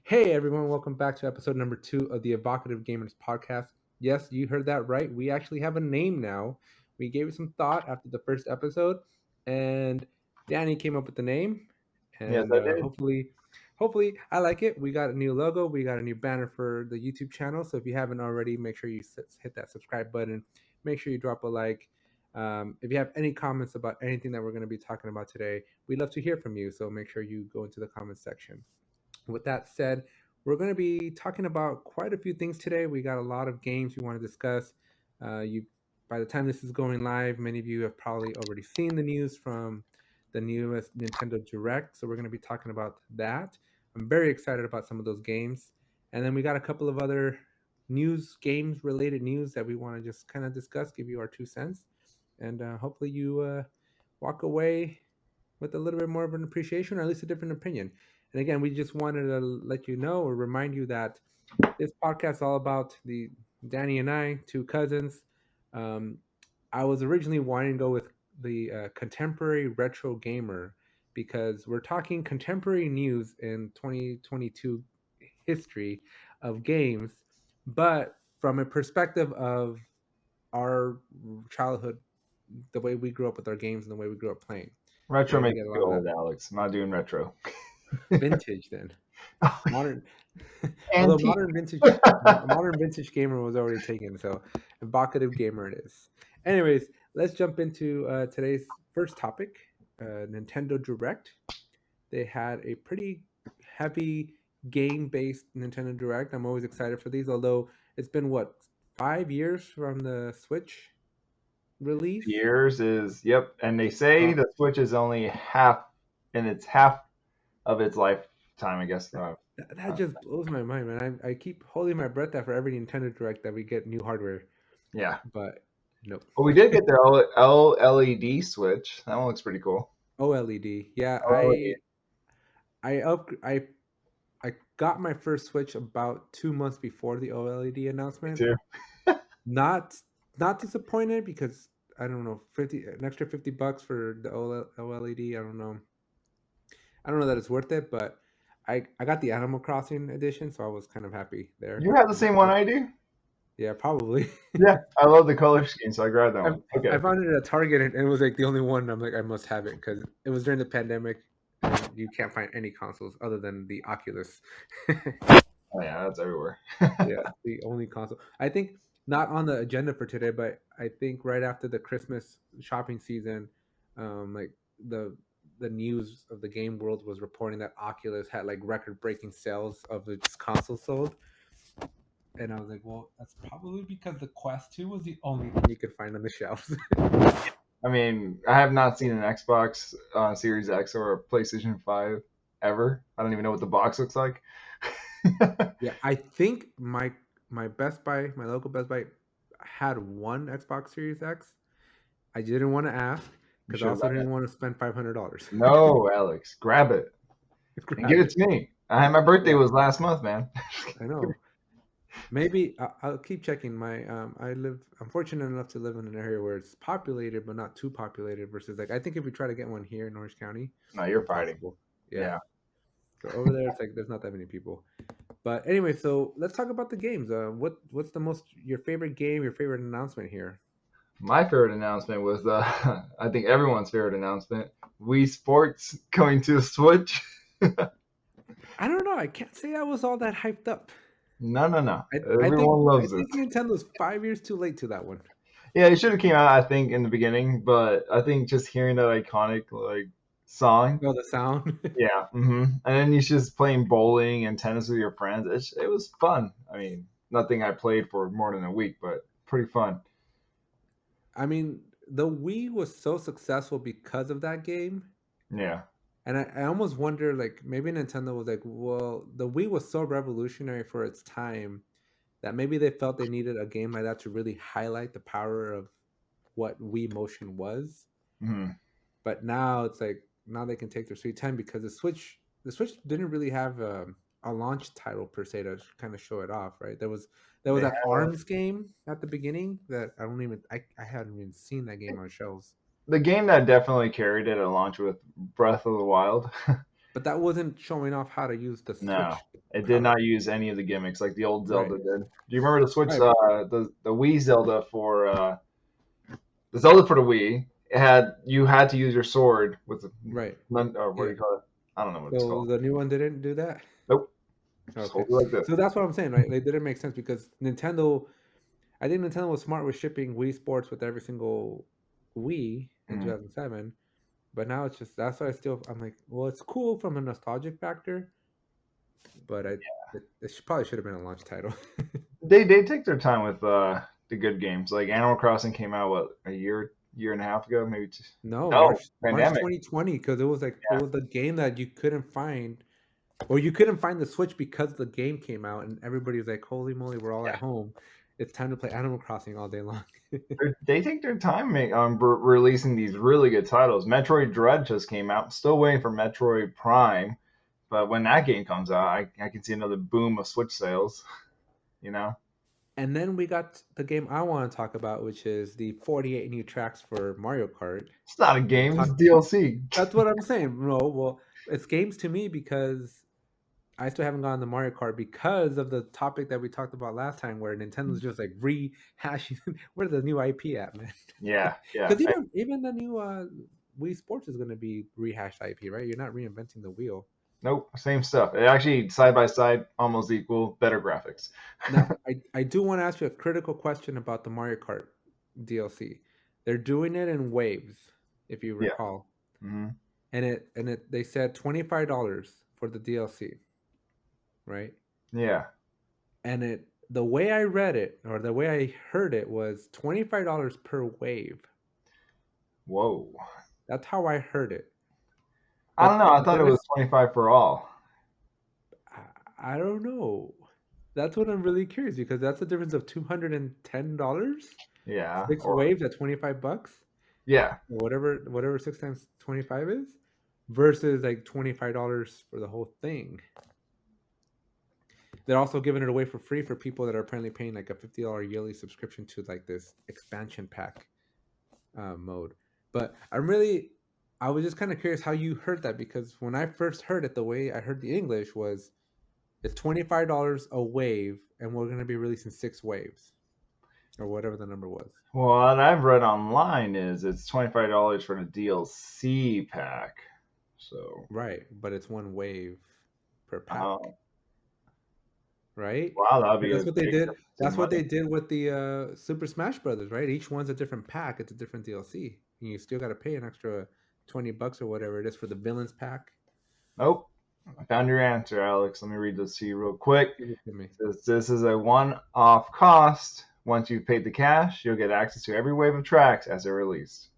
Hey everyone, welcome back to episode number 2 of the Evocative Gamers podcast. Yes, you heard that right. We actually have a name now. We gave it some thought after the first episode, and Danny came up with the name. Yes, And I did. hopefully, I like it. We got a new logo, we got a new banner for the YouTube channel. So if you haven't already, make sure you hit that subscribe button. Make sure you drop a like. If you have any comments about anything that we're going to be talking about today, we'd love to hear from you. So make sure you go into the comments section. With that said, we're going to be talking about quite a few things today. We got a lot of games we want to discuss. You, by the time this is going live, many of you have probably already seen the news from the newest Nintendo Direct. So we're going to be talking about that. I'm very excited about some of those games, and then we got a couple of other games related news that we want to just kind of discuss, give you our 2 cents, and hopefully you walk away with a little bit more of an appreciation or at least a different opinion. And again, we just wanted to let you know or remind you that this podcast is all about the Danny and I, two cousins. Um, I was originally wanting to go with the contemporary retro gamer because we're talking contemporary news in 2022 history of games, but from a perspective of our childhood, the way we grew up with our games and the way we grew up playing. Retro And we makes get a me lot feel of that old, Alex. I'm not doing retro. vintage then. Modern, although Antique. modern vintage gamer was already taken, so evocative gamer it is. Anyways, let's jump into today's first topic. Nintendo Direct. They had a pretty heavy game-based Nintendo Direct. I'm always excited for these, although it's been what 5 years from the Switch release. Years is yep, and they say Uh, the Switch is only half, and it's half of its lifetime. I guess. that just blows my mind, man. I keep holding my breath after every Nintendo Direct that we get new hardware, Yeah, but nope. but we did get the LED Switch. That one looks pretty cool. OLED. Yeah, Oh, I up I got my first Switch about 2 months before the OLED me announcement. too. Not not disappointed because I don't know, 50 an extra $50 for the OLED. I don't know that it's worth it, but I got the Animal Crossing edition, so I was kind of happy there. You have the same one I do. Yeah, probably. Yeah, I love the color scheme, so I grabbed that I, one. I Okay. found it at Target and it was like the only one. I'm like, I must have it because it was during the pandemic and you can't find any consoles other than the Oculus. Oh yeah, that's everywhere. Yeah, the only console. I think not on the agenda for today, but I think right after the Christmas shopping season, like the the news of the game world was reporting that Oculus had like record breaking sales of its console sold. And I was like, well, that's probably because the Quest 2 was the only thing you could find on the shelves. I mean, I have not seen an Xbox Series X or a PlayStation 5 ever. I don't even know what the box looks like. Yeah, I think my Best Buy, my local Best Buy, had one Xbox Series X. I didn't want to ask You because I should have also done it. didn't want to spend $500. No, Alex, grab it and give Grab it it. to me. I had my birthday Yeah, was last month, man. I know. Maybe I'll keep checking. I live. I'm fortunate enough to live in an area where it's populated, but not too populated. Versus, like, I think if we try to get one here in Orange County, No, you're fighting. impossible. Yeah. Yeah, So over there, it's like there's not that many people. But anyway, so let's talk about the games. What's the most your favorite game? Your favorite announcement here? my favorite announcement was I think everyone's favorite announcement: Wii Sports coming to the Switch. I don't know. I can't say I was all that hyped up. No, no, no. I think Everyone I loves this. think Nintendo's 5 years too late to that one. Yeah, it should have came out, I think, in the beginning, but I think just hearing that iconic like song. Oh, the sound. Yeah, and then you're just playing bowling and tennis with your friends. It was fun. I mean, nothing I played for more than a week, but pretty fun. I mean, the Wii was so successful because of that game. Yeah, And I almost wonder, like, maybe Nintendo was like, well, the Wii was so revolutionary for its time that maybe they felt they needed a game like that to really highlight the power of what Wii Motion was. hmm But now it's like now they can take their sweet time because the Switch didn't really have a launch title per se to kind of show it off, right? There was they that had Arms game at the beginning that I hadn't even seen that game on shelves. the game that definitely carried it at launch with Breath of the Wild. but that wasn't showing off how to use the No, Switch it did power. not use any of the gimmicks like the old Right. Zelda did. Do you remember the Switch, Right. the Wii Zelda for the Zelda for the Wii? It had you had to use your sword with the Right. or what do Yeah. you call it? I don't know what it's So called. the new one didn't do that. Nope, just Okay. hold it like this. So that's what I'm saying, right? They didn't make sense because Nintendo. I think Nintendo was smart with shipping Wii Sports with every single Wii in Mm. 2007. But now it's just that's why I'm like, well, it's cool from a nostalgic factor, but probably should have been a launch title. They take their time with the good games. Like Animal Crossing came out what a year and a half ago, maybe. Two. No, No, March pandemic. 2020 because it was like it Yeah, was the game that you couldn't find, or you couldn't find the Switch because the game came out and everybody was like, "Holy moly, we're all yeah. at home! It's time to play Animal Crossing all day long." They take their time on releasing these really good titles. Metroid Dread just came out. Still waiting for Metroid Prime, but when that game comes out, I can see another boom of Switch sales. You know, And then we got the game I want to talk about, which is the 48 new tracks for Mario Kart. it's not a We game; it's talked. DLC. That's what I'm saying. No, well, it's games to me because I still haven't gotten the Mario Kart because of the topic that we talked about last time, where Nintendo's just like rehashing. Where's the new IP at, man? Yeah, yeah. Because even the new Wii Sports is going to be rehashed IP, right? You're not reinventing the wheel. Nope, same stuff. It actually side by side, almost equal, better graphics. Now, I do want to ask you a critical question about the Mario Kart DLC. They're doing it in waves, if you Yeah. recall, Hmm. and they said $25 for the DLC, right? Yeah. And the way I read it or the way I heard it was $25 per wave. Whoa. That's how I heard it. I don't know. I But thought it then was 25 for all. I don't know. That's what I'm really curious because that's a difference of $210. Yeah. Six Or waves at $25, yeah. or whatever six times 25 is, versus like $25 for the whole thing. They're also giving it away for free for people that are apparently paying like a $50 yearly subscription to like this expansion pack mode. But I was just kind of curious how you heard that because when I first heard it, the way I heard the English was it's $25 a wave, and we're going to be releasing six waves or whatever the number was. Well, what I've read online is it's $25 for the DLC pack. So, Right, but it's one wave per pack, oh, right? wow, that'd And be a that's what they big did. difference in That's what money. they did with the Super Smash Brothers, right? Each one's a different pack. It's a different DLC, and you still got to pay an extra $20 or whatever it is for the villains pack. Nope. I found your answer, Alex. Let me read this to you real quick. Give it to me. It says this is a one-off cost. Once you've paid the cash, you'll get access to every wave of tracks as they're released.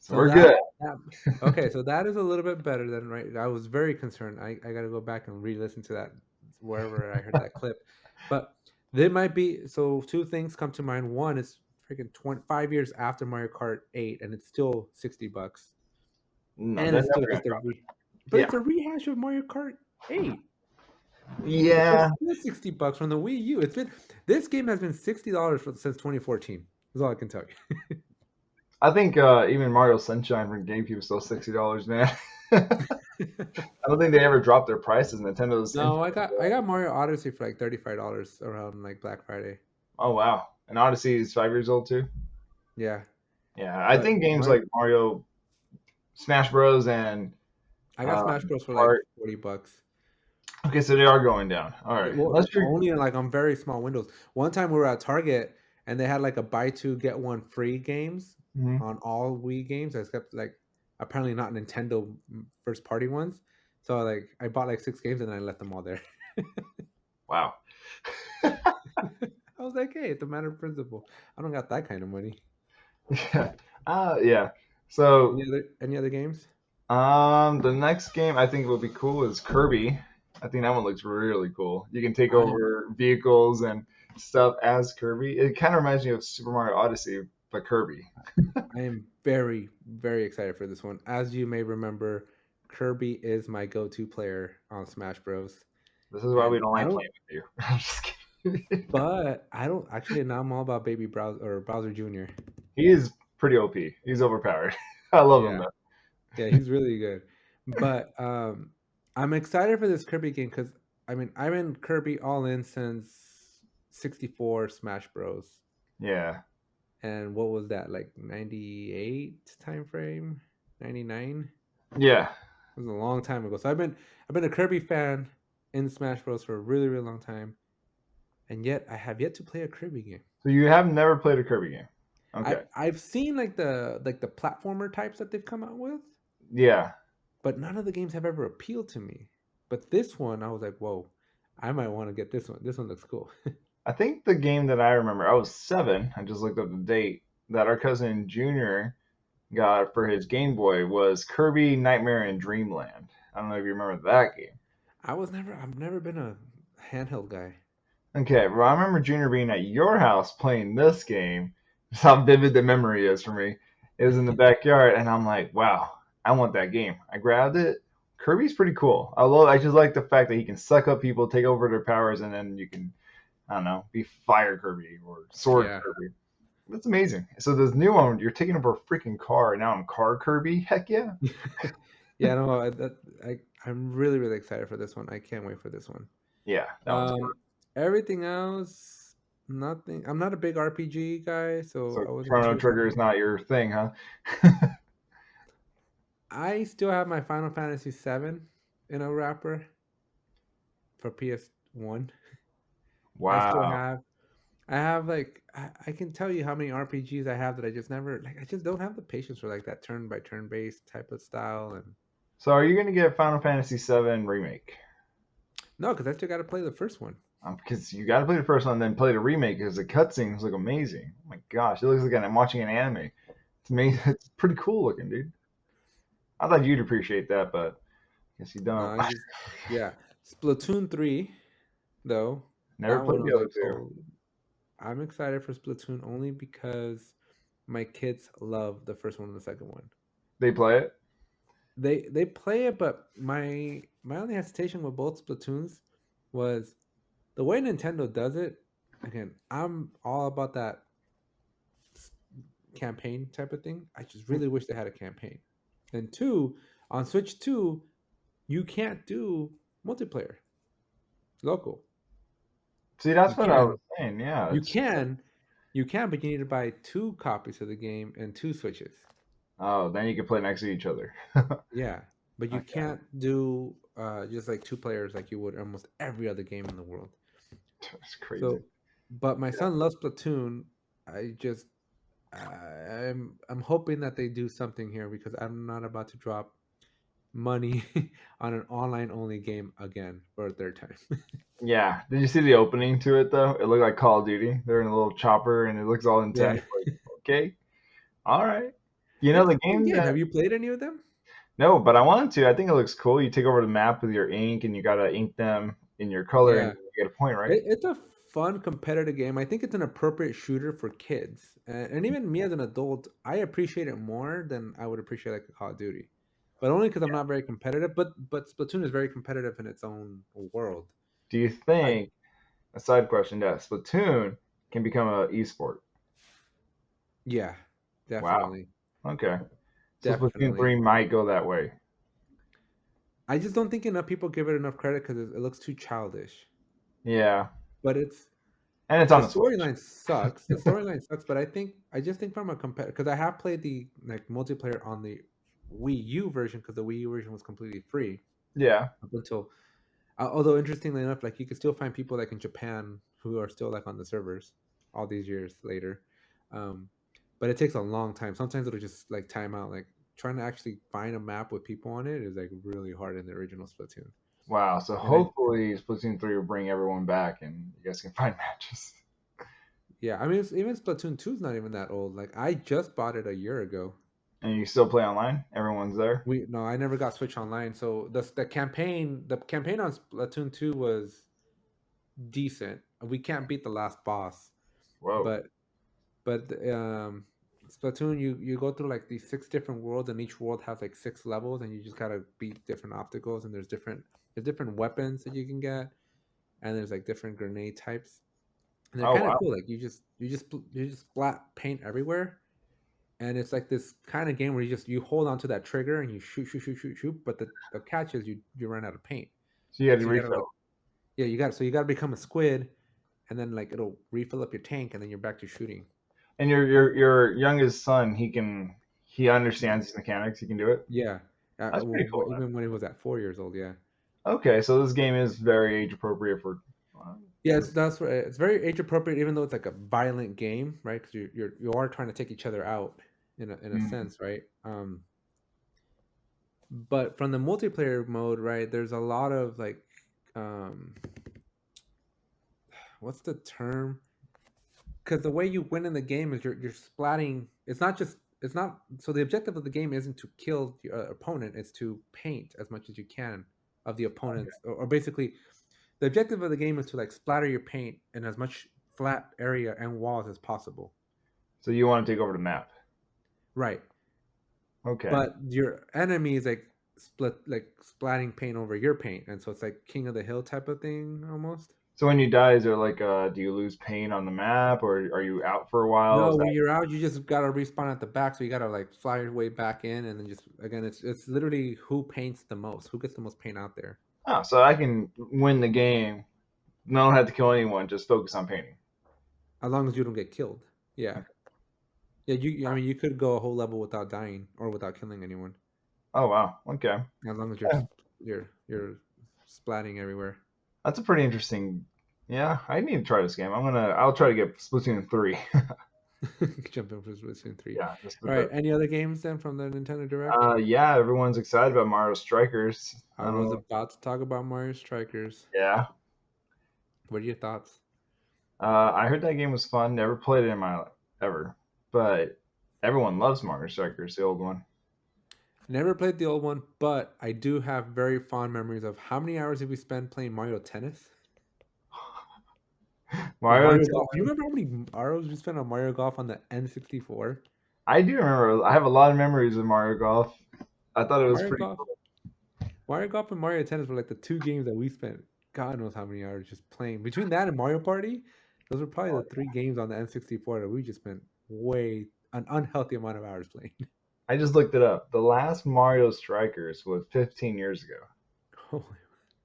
So So we're good. that okay, so that is a little bit better than right. I was very concerned. I got to go back and re-listen to that wherever I heard that clip. But there might be so two things come to mind. One is freaking 25 years after Mario Kart 8 and it's still $60. No, And they're it's still never gonna just drop but it. Yeah. it's a rehash of Mario Kart 8. So Yeah. it's still $60 from the Wii U. This game has been $60 since 2014. That's all I can tell you. I think even Mario Sunshine from GameCube is still $60 now. I don't think they ever dropped their prices. Nintendo's No, infinite. I got Mario Odyssey for like $35 around like Black Friday. Oh wow. And Odyssey is 5 years old too. Yeah, Yeah, I but think games Mario, like Mario, Smash Bros, and I got Smash Bros for like Kart. $40. Okay, so they are going down. All right, Well, let's do. only like on very small windows. One time we were at Target and they had like a buy two get one free games Mhm. on all Wii games, except like apparently not Nintendo first party ones. So like I bought like six games and then I left them all there. Wow. I was like, hey, it's a matter of principle. I don't got that kind of money. Yeah. Yeah. So, Any other games? the next game I think will be cool is Kirby. I think that one looks really cool. You can take I'm over vehicles and stuff as Kirby. It kind of reminds me of Super Mario Odyssey, but Kirby. I am very, very excited for this one. As you may remember, Kirby is my go-to player on Smash Bros. This is why we And don't I like don't, playing with you. I'm just kidding. but I don't actually. Now I'm all about Baby Browser or Bowser Jr. He is pretty OP. He's overpowered. I love him Yeah, though. yeah, he's really good. But I'm excited for this Kirby game because I mean I've been Kirby all in since 64 Smash Bros. Yeah. And what was that, like 98 time frame, 99? Yeah. It was a long time ago. So I've been a Kirby fan in Smash Bros for a really really long time, and yet I have yet to play a Kirby game. So you have never played a Kirby game. I Okay. I've seen like the platformer types that they've come out with, Yeah. but none of the games have ever appealed to me. But this one, I was like, whoa, I might want to get this one. This one looks cool. I think the game that I remember, I was 7. I just looked up the date that our cousin Junior got for his Game Boy was Kirby Nightmare in Dreamland. I don't know if you remember that game. I've never been a handheld guy. Okay, well, I remember Junior being at your house playing this game. That's how vivid the memory is for me. It was in the backyard, and I'm like, wow, I want that game. I grabbed it. Kirby's pretty cool. I just like the fact that he can suck up people, take over their powers, and then you can, I don't know, be Fire Kirby or Sword Yeah. Kirby. That's amazing. So this new one, you're taking over a freaking car, and now I'm Car Kirby. Heck yeah. Yeah, no, I'm really really excited for this one. I can't wait for this one. Yeah, that one's Um, Everything else, nothing. I'm not a big RPG guy, so so I wasn't Chrono too Trigger is excited. not your thing, huh? I still have my Final Fantasy VII in a wrapper for PS1. I still Wow. have. I have like I can tell you how many RPGs I have that I just never like. I just don't have the patience for like that turn by turn based type of style. And So are you gonna get Final Fantasy VII remake? no, because I still got to play the first one. Because you got to play the first one, then play the remake because the cutscenes look amazing. Oh my gosh, it looks like I'm watching an anime. It's amazing. It's pretty cool looking, dude. I thought you'd appreciate that, but I guess you No, don't. I just yeah. Splatoon 3 though, Never that one played was the other like, two. oh, I'm excited for Splatoon only because my kids love the first one and the second one. They play it. They play it, but my only hesitation with both Splatoons was the way Nintendo does it. Again, I'm all about that campaign type of thing. I just really wish they had a campaign. And two, on Switch 2, you can't do multiplayer local. See, that's You what I was can, saying. Yeah, you it's just like, can, you can, but you need to buy two copies of the game and two Switches. oh, then you can play next to each other. Yeah, but you Okay, can't do just like two players like you would almost every other game in the world. that's crazy. So, but my son loves Splatoon. I just I'm hoping that they do something here because I'm not about to drop money on an online only game again for a third time. Yeah, did you see the opening to it though? It looked like Call of Duty. They're in a little chopper, and it looks all Yeah, intense. Like, okay, all right. You know it's a the fun game game. that Have you played any of them? No, but I wanted to. I think it looks cool. You take over the map with your ink, and you gotta ink them in your color, and Yeah, you get a point, right? it's a fun competitive game. I think it's an appropriate shooter for kids, and even me as an adult, I appreciate it more than I would appreciate like a Call of Duty, but only because I'm not very competitive. But Splatoon is very competitive in its own world. Do you I think, a side question, that Splatoon can become a esport? Yeah, Wow. definitely, Okay. So Splatoon definitely. 3 might go that way. I just don't think enough people give it enough credit because it looks too childish. Yeah, But it's and it's the on the Switch. storyline sucks. The storyline sucks. But I just think from a competitor because I have played the like multiplayer on the Wii U version because the Wii U version was completely free Yeah. up until. Although interestingly enough, like you can still find people like in Japan who are still like on the servers all these years later. Um, but it takes a long time. Sometimes it'll just like time out. Like trying to actually find a map with people on it is like really hard in the original Splatoon. Wow. So And I hopefully Splatoon 3 will bring everyone back, and you guys can find matches. Yeah, I mean even Splatoon 2 is not even that old. Like I just bought it a year ago. And you still play online? Everyone's there? We No, I never got Switch Online. So the campaign on Splatoon 2 was decent. We can't beat the last boss, Whoa. but Splatoon you go through like these six different worlds and each world has like six levels and you just gotta beat different obstacles and there's different weapons that you can get and there's like different grenade types and they're Oh, kind of wow. cool. Like you just splat paint everywhere and it's like this kind of game where you hold onto that trigger and you shoot, shoot, shoot, shoot, shoot. But the catch is you run out of paint, So you had to so you gotta like refill. yeah you gotta become a squid, and then like it'll refill up your tank, and then you're back to shooting. And your youngest son, he understands these mechanics. He can do it. Yeah, That's pretty cool, man. even when he was at 4 years old, yeah. Okay, so this game is very age appropriate for. Yes, that's right. It's very age appropriate, even though it's like a violent game, right? Because you are trying to take each other out in a Mm. sense, right? But from the multiplayer mode, right? There's a lot of like, um, what's the term? Because the way you win in the game is you're splatting. It's not so the objective of the game isn't to kill your opponent. It's to paint as much as you can of the opponents, or basically the objective of the game is to like splatter your paint in as much flat area and walls as possible. So you want to take over the map? Right. Okay. But your enemy is like splatting paint over your paint, and so it's like King of the Hill type of thing almost. So when you die, is there like do you lose paint on the map, or are you out for a while? No, Is when that you're out, you just gotta respawn at the back, so you gotta like fly your way back in, and then just again, it's literally who paints the most, who gets the most paint out there. oh, so I can win the game. Don't have to kill anyone. Just focus on painting. As long as you don't get killed. Yeah, Okay. yeah. I mean, you could go a whole level without dying or without killing anyone, Oh wow. Okay. as long as Yeah, you're splatting everywhere. that's a pretty interesting. Yeah, I need to try this game. I'll try to get Splatoon 3. Jump in for Splatoon 3. Yeah, just All right. because. Any other games then from the Nintendo Direct? Yeah, everyone's excited about Mario Strikers. I I don't was know. about to talk about Mario Strikers. Yeah. What are your thoughts? I heard that game was fun. Never played it in my life ever, but everyone loves Mario Strikers, the old one. Never played the old one, but I do have very fond memories of how many hours did we spend playing Mario Tennis or Mario Mario Golf. You Tennis. remember how many hours we spent on Mario Golf on the N64? I do remember. I have a lot of memories of Mario Golf. I thought it was Mario pretty Golf, cool. Mario Golf, and Mario Tennis were like the two games that we spent. God knows how many hours just playing. Between that and Mario Party, those were probably the three games on the N64 that we just spent way an unhealthy amount of hours playing. I just looked it up. The last Mario Strikers was 15 years ago. Holy-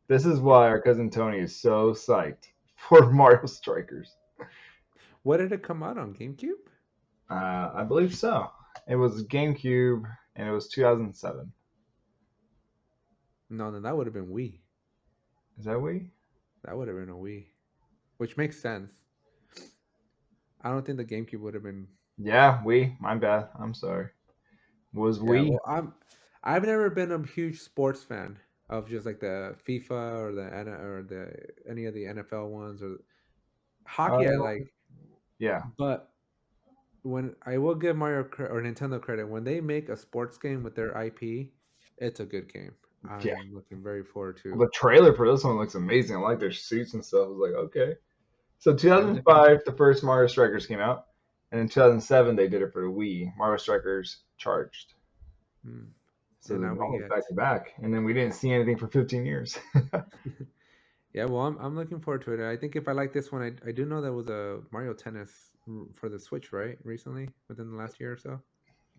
This is why our cousin Tony is so psyched for Mario Strikers. what did it come out on GameCube? I believe so. It was GameCube, and it was 2007. No, then that would have been Wii. Is that we? That would have been a Wii, which makes sense. I don't think the GameCube would have been. Yeah, we. My bad. I'm sorry. Was Yeah, we? well, I've never been a huge sports fan of just like the FIFA or the any of the NFL ones or hockey. I Uh, like, yeah. but when I will give or Nintendo credit when they make a sports game with their IP, it's a good game. Yeah. I'm looking very forward to. The trailer for this one looks amazing. I like their suits and stuff. I was like, okay. So Yeah, I'm definitely. 2005, the first Mario Strikers came out, and in 2007 they did it for the Wii. Mario Strikers Charged. Hmm. So And they're now we almost get. back to back, and then we didn't see anything for 15 years. Yeah, well, I'm looking forward to it. I think if I like this one, I do know there was a Mario Tennis for the Switch, right? Recently, within the last year or so.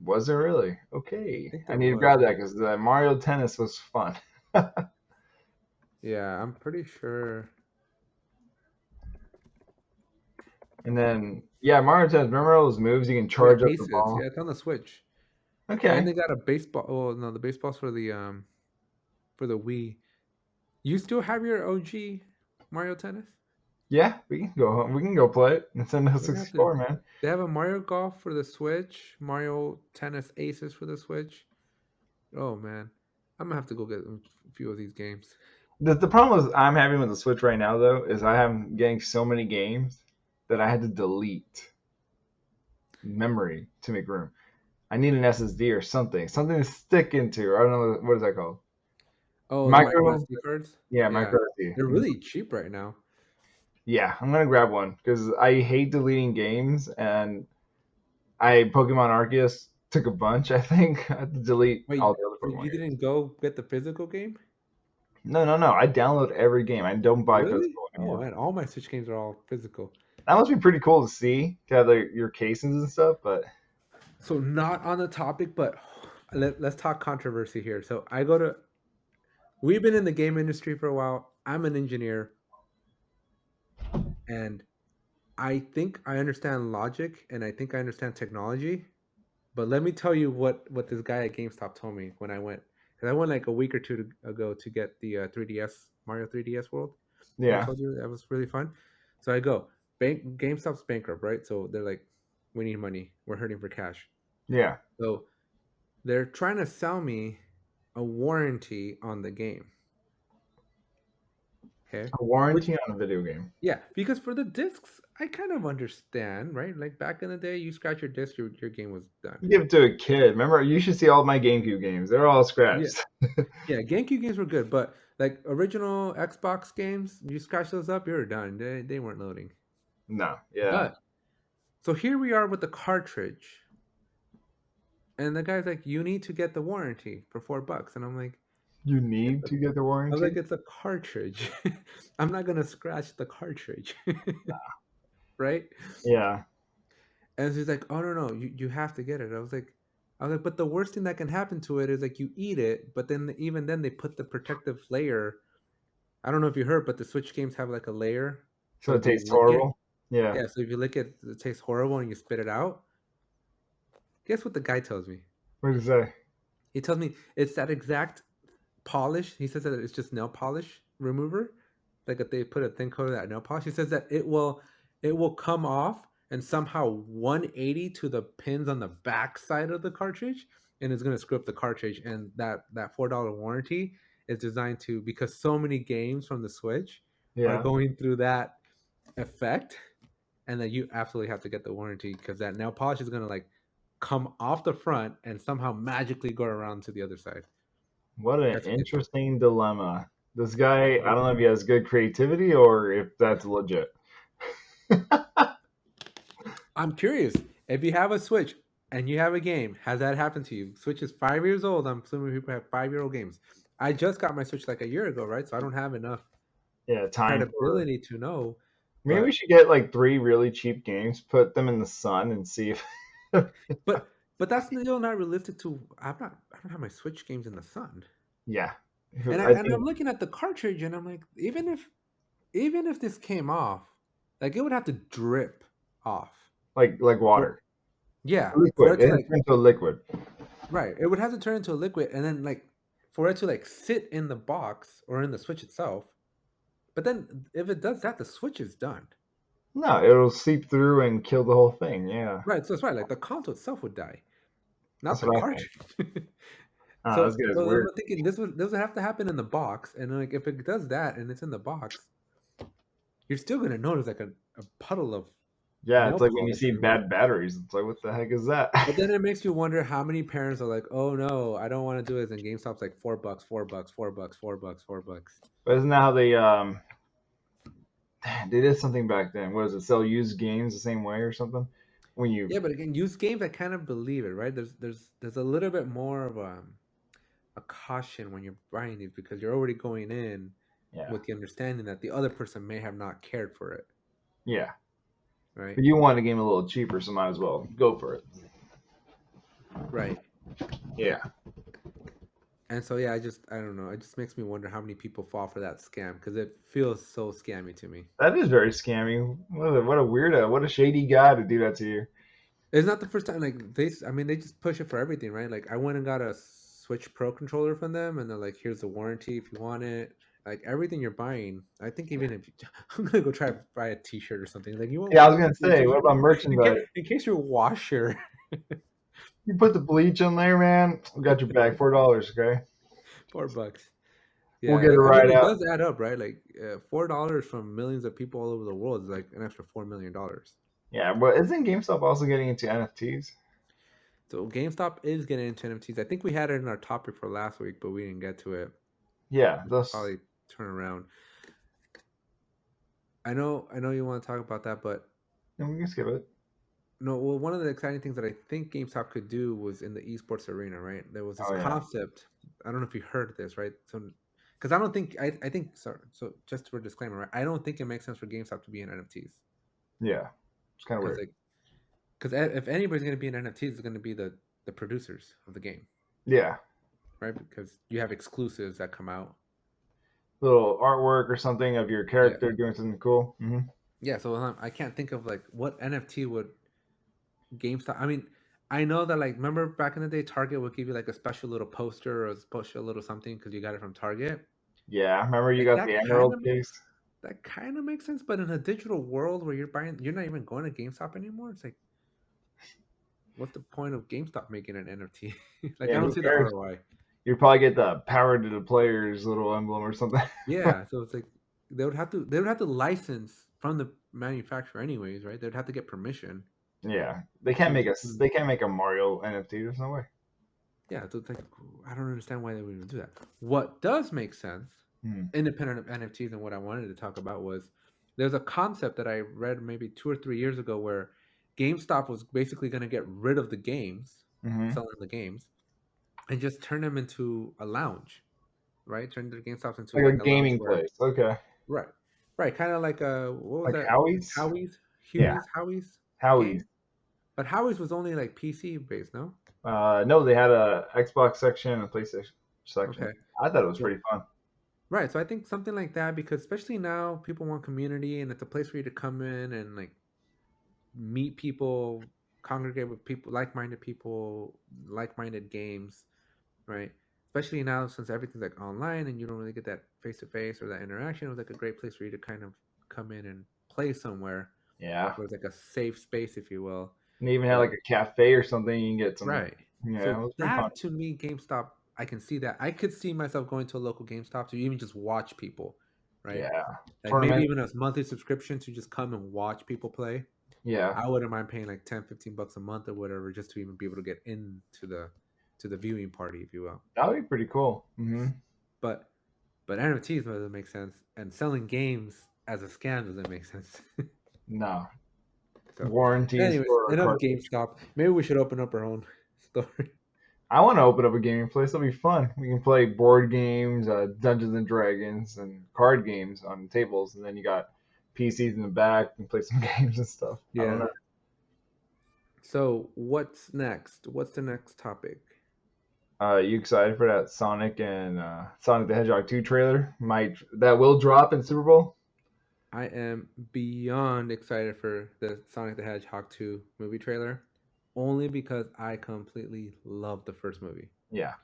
Was there really? I Okay, think I there need to was. grab that because the Mario Tennis was fun. Yeah, I'm pretty sure. And then yeah, Mario Tennis. Remember all those moves? You can Oh yeah, charge up the Aces. ball. Yeah, it's on the Switch. And Okay. they got a baseball. Oh no, the baseball's for the Wii. You still have your OG Mario Tennis? Yeah, we can go home. We can go play it. Nintendo We're gonna have to. 64, man. They have a Mario Golf for the Switch, Mario Tennis Aces for the Switch. Oh man, I'm gonna have to go get a few of these games. The problem is I'm having with the Switch right now though is I am getting so many games that I had to delete memory to make room. I need an SSD or something to stick into. I don't know what is that called. Oh, the micro Micro. SD cards. Yeah, Yeah, micro SD. they're really cheap right now. Yeah, I'm gonna grab one because I hate deleting games, and I Pokemon Arceus took a bunch. I think I had to delete all Wait, the other Pokemon you games. didn't go get the physical game? No, no, no. I download every game. I don't buy Really? physical Oh anymore. man, all my Switch games are all physical. That must be pretty cool to see to have your cases and stuff. But So not on the topic, but let's talk controversy here. So I go to. We've been in the game industry for a while. I'm an engineer, and I think I understand logic, and I think I understand technology. But let me tell you what this guy at GameStop told me when I went. Because I went like a week or two ago to get the 3DS Mario 3DS World. And I Yeah, told you that was really fun. So I go. GameStop's bankrupt, right? So they're like, we need money. We're hurting for cash. yeah. So they're trying to sell me a warranty on the game. Okay. A Which, warranty on a video game. yeah, because for the discs, I kind of understand, right? Like back in the day, you scratch your disc, your game was done. You give it to a kid. Remember, you should see all my GameCube games. They're all Yeah. scratched. Yeah, GameCube games were good, but like original Xbox games, you scratch those up, you're done. They weren't loading. No, yeah. But so here we are with the cartridge, and the guy's like, "You need to get the warranty for $4," and I'm like, You "It's need a, to get the I was like, warranty? it's a cartridge. I'm not gonna scratch the cartridge, right?" Yeah. And she's like, "Oh no, you have to get it." I was like, but the worst thing that can happen to it is like you eat it, but then even then they put the protective layer. I don't know if you heard, but the Switch games have like a layer. So So it if you tastes lick it, horrible? Yeah. yeah. So if you lick it, it tastes horrible, and you spit it out. Guess what the guy tells me? What did it say? He tells me it's that exact polish. He says that it's just nail polish remover. Like if they put a thin coat of that nail polish. He says that it will come off and somehow 180 to the pins on the back side of the cartridge, and it's gonna screw up the cartridge. And that $4 warranty is designed to, because so many games from the Switch are Yeah. going through that effect, and that you absolutely have to get the warranty because that nail polish is gonna like come off the front and somehow magically go around to the other side. What an That's what they told interesting dilemma. This guy, I me. don't know if he has good creativity or if that's legit. I'm curious if you have a Switch and you have a game. Has that happened to you? Switch is 5 years old. I'm assuming people have 5-year-old games. I just got my Switch like a year ago, right? So I don't have enough Yeah, time for. credibility to know. Maybe we But should get like three really cheap games, put them in the sun, and see if. but but that's still not realistic. To I don't have my Switch games in the sun. Yeah, And I I'm think looking at the cartridge and I'm like, even if this came off, like it would have to drip off. like For, water, yeah, for liquid. it to It has like, turned into a liquid. right, it would have to turn into a liquid, and then like for it to like sit in the box or in the Switch itself. But then if it does that, the Switch is done. No, it'll seep through and kill the whole thing. Yeah, Right, so it's right. Like the console itself would die, not that's the what I think. cartridge. Oh, this so guy's so I'm weird. thinking this would have to happen in the box, and like if it does that and it's in the box, you're still gonna notice like a puddle of Yeah, it's nail like when you polish see removed. bad batteries. It's like, what the heck is that? But then it makes you wonder how many parents are like, "Oh no, I don't want to do this." And GameStop's like $4, $4, $4, $4, $4. But isn't that how they did something back then? What is it? Sell used games the same way or something? When you Yeah, but again, used games, I kind of believe it, right? There's a little bit more of a caution when you're buying these because you're already going in yeah, with the understanding that the other person may have not cared for it, yeah. right? But you want a game a little cheaper, so might as well go for it. Right. Yeah, And so yeah, I don't know. It just makes me wonder how many people fall for that scam because it feels so scammy to me. that is very scammy. What a weirdo. What a shady guy to do that to you. It's not the first time. Like I mean, they just push it for everything, right? Like I went and got a Switch Pro controller from them, and they're like, "Here's the warranty if you want it." Like everything you're buying, I think even if I'm gonna go try to buy a T-shirt or something, like you want Yeah, I you was want gonna the bleach say, in what there? about merchandise? In case your washer You put the bleach in there, man. We got your back. $4, okay? $4. We'll Yeah, get it like I mean, right it out. does add up, right? Like $4 from millions of people all over the world is like an extra $4 million. Yeah, but isn't GameStop also getting into NFTs? So GameStop is getting into NFTs. I think we had it in our topic for last week, but we didn't get to it. Yeah, We should those. probably turn around. I know you want to talk about that, but Yeah, we can skip it. no. Well, one of the exciting things that I think GameStop could do was in the esports arena, right? There was this Oh yeah, concept. I don't know if you heard this, right? So, because I don't think I think sorry. So just for a disclaimer, right? I don't think it makes sense for GameStop to be in NFTs yeah. It's kind of because weird. like Because if anybody's going to be in NFTs, it's going to be the producers of the game, Yeah, right? Because you have exclusives that come out. little artwork or something of your Yeah, character doing something cool. yeah. So I can't think of like what NFT would GameStop. I mean, I know that like remember back in the day, Target would give you like a special little poster or a special little something because you got it from Target. Yeah, remember you Like got the that kind emerald of case? makes sense. But in a digital world where you're not even going to GameStop anymore. It's like, what's the point of GameStop making an NFT? Like I Yeah, don't who see the cares? ROI. You probably get the power to the players little emblem or something. Yeah, so it's like they would have to license from the manufacturer anyways, right? They'd have to get permission Yeah, they can't make us. to They can't make a Mario NFT. There's no way. yeah, so it's like I don't understand why they would even do that. What does make sense, Hmm. independent of NFTs, and what I wanted to talk about was there's a concept that I read maybe 2 or 3 years ago where GameStop was basically going to get rid of the games, Hmm. selling the games, and just turn them into a lounge, right? Turn the GameStops into Like a like a lounge gaming where place. Okay. right, right, kind of like what was Like that? Howie's. Yeah, Howie's Howie's. game, but Howie's was only like PC based, no? No, they had a Xbox section and a PlayStation section. Okay, I thought it was yeah. pretty fun. Right. So I think something like that because especially now people want community and it's a place for you to come in and like meet people, congregate with people, like-minded people, like-minded games, right? Especially now since everything's like online and you don't really get that face-to-face or that interaction, it was like a great place for you to kind of come in and play somewhere Yeah, where it's like a safe space, if you will. and they even had Where like a cafe or something. You can get some. right. Yeah, it So was pretty fun. that to me, GameStop, I can see that. I could see myself going to a local GameStop to even just watch people, right? Yeah, Like maybe tournament. even a monthly subscription to just come and watch people play. Yeah, I wouldn't mind paying like 10, $15 a month or whatever just to even be able to get into the viewing party, if you will. that would be pretty cool. But NFTs doesn't make sense, and selling games as a scam doesn't make sense. No So, warranties anyways, for a enough cartridge. GameStop. Maybe we should open up our own store. I want to open up a gaming place. It'll be fun. We can play board games, Dungeons and Dragons, and card games on tables, and then you got PCs in the back and play some games and stuff. I don't Yeah. know. So what's next? What's the next topic? You excited for that Sonic and Sonic the Hedgehog 2 trailer? Might that will drop in Super Bowl? I am beyond excited for the Sonic the Hedgehog 2 movie trailer, only because I completely love the first movie. Yeah.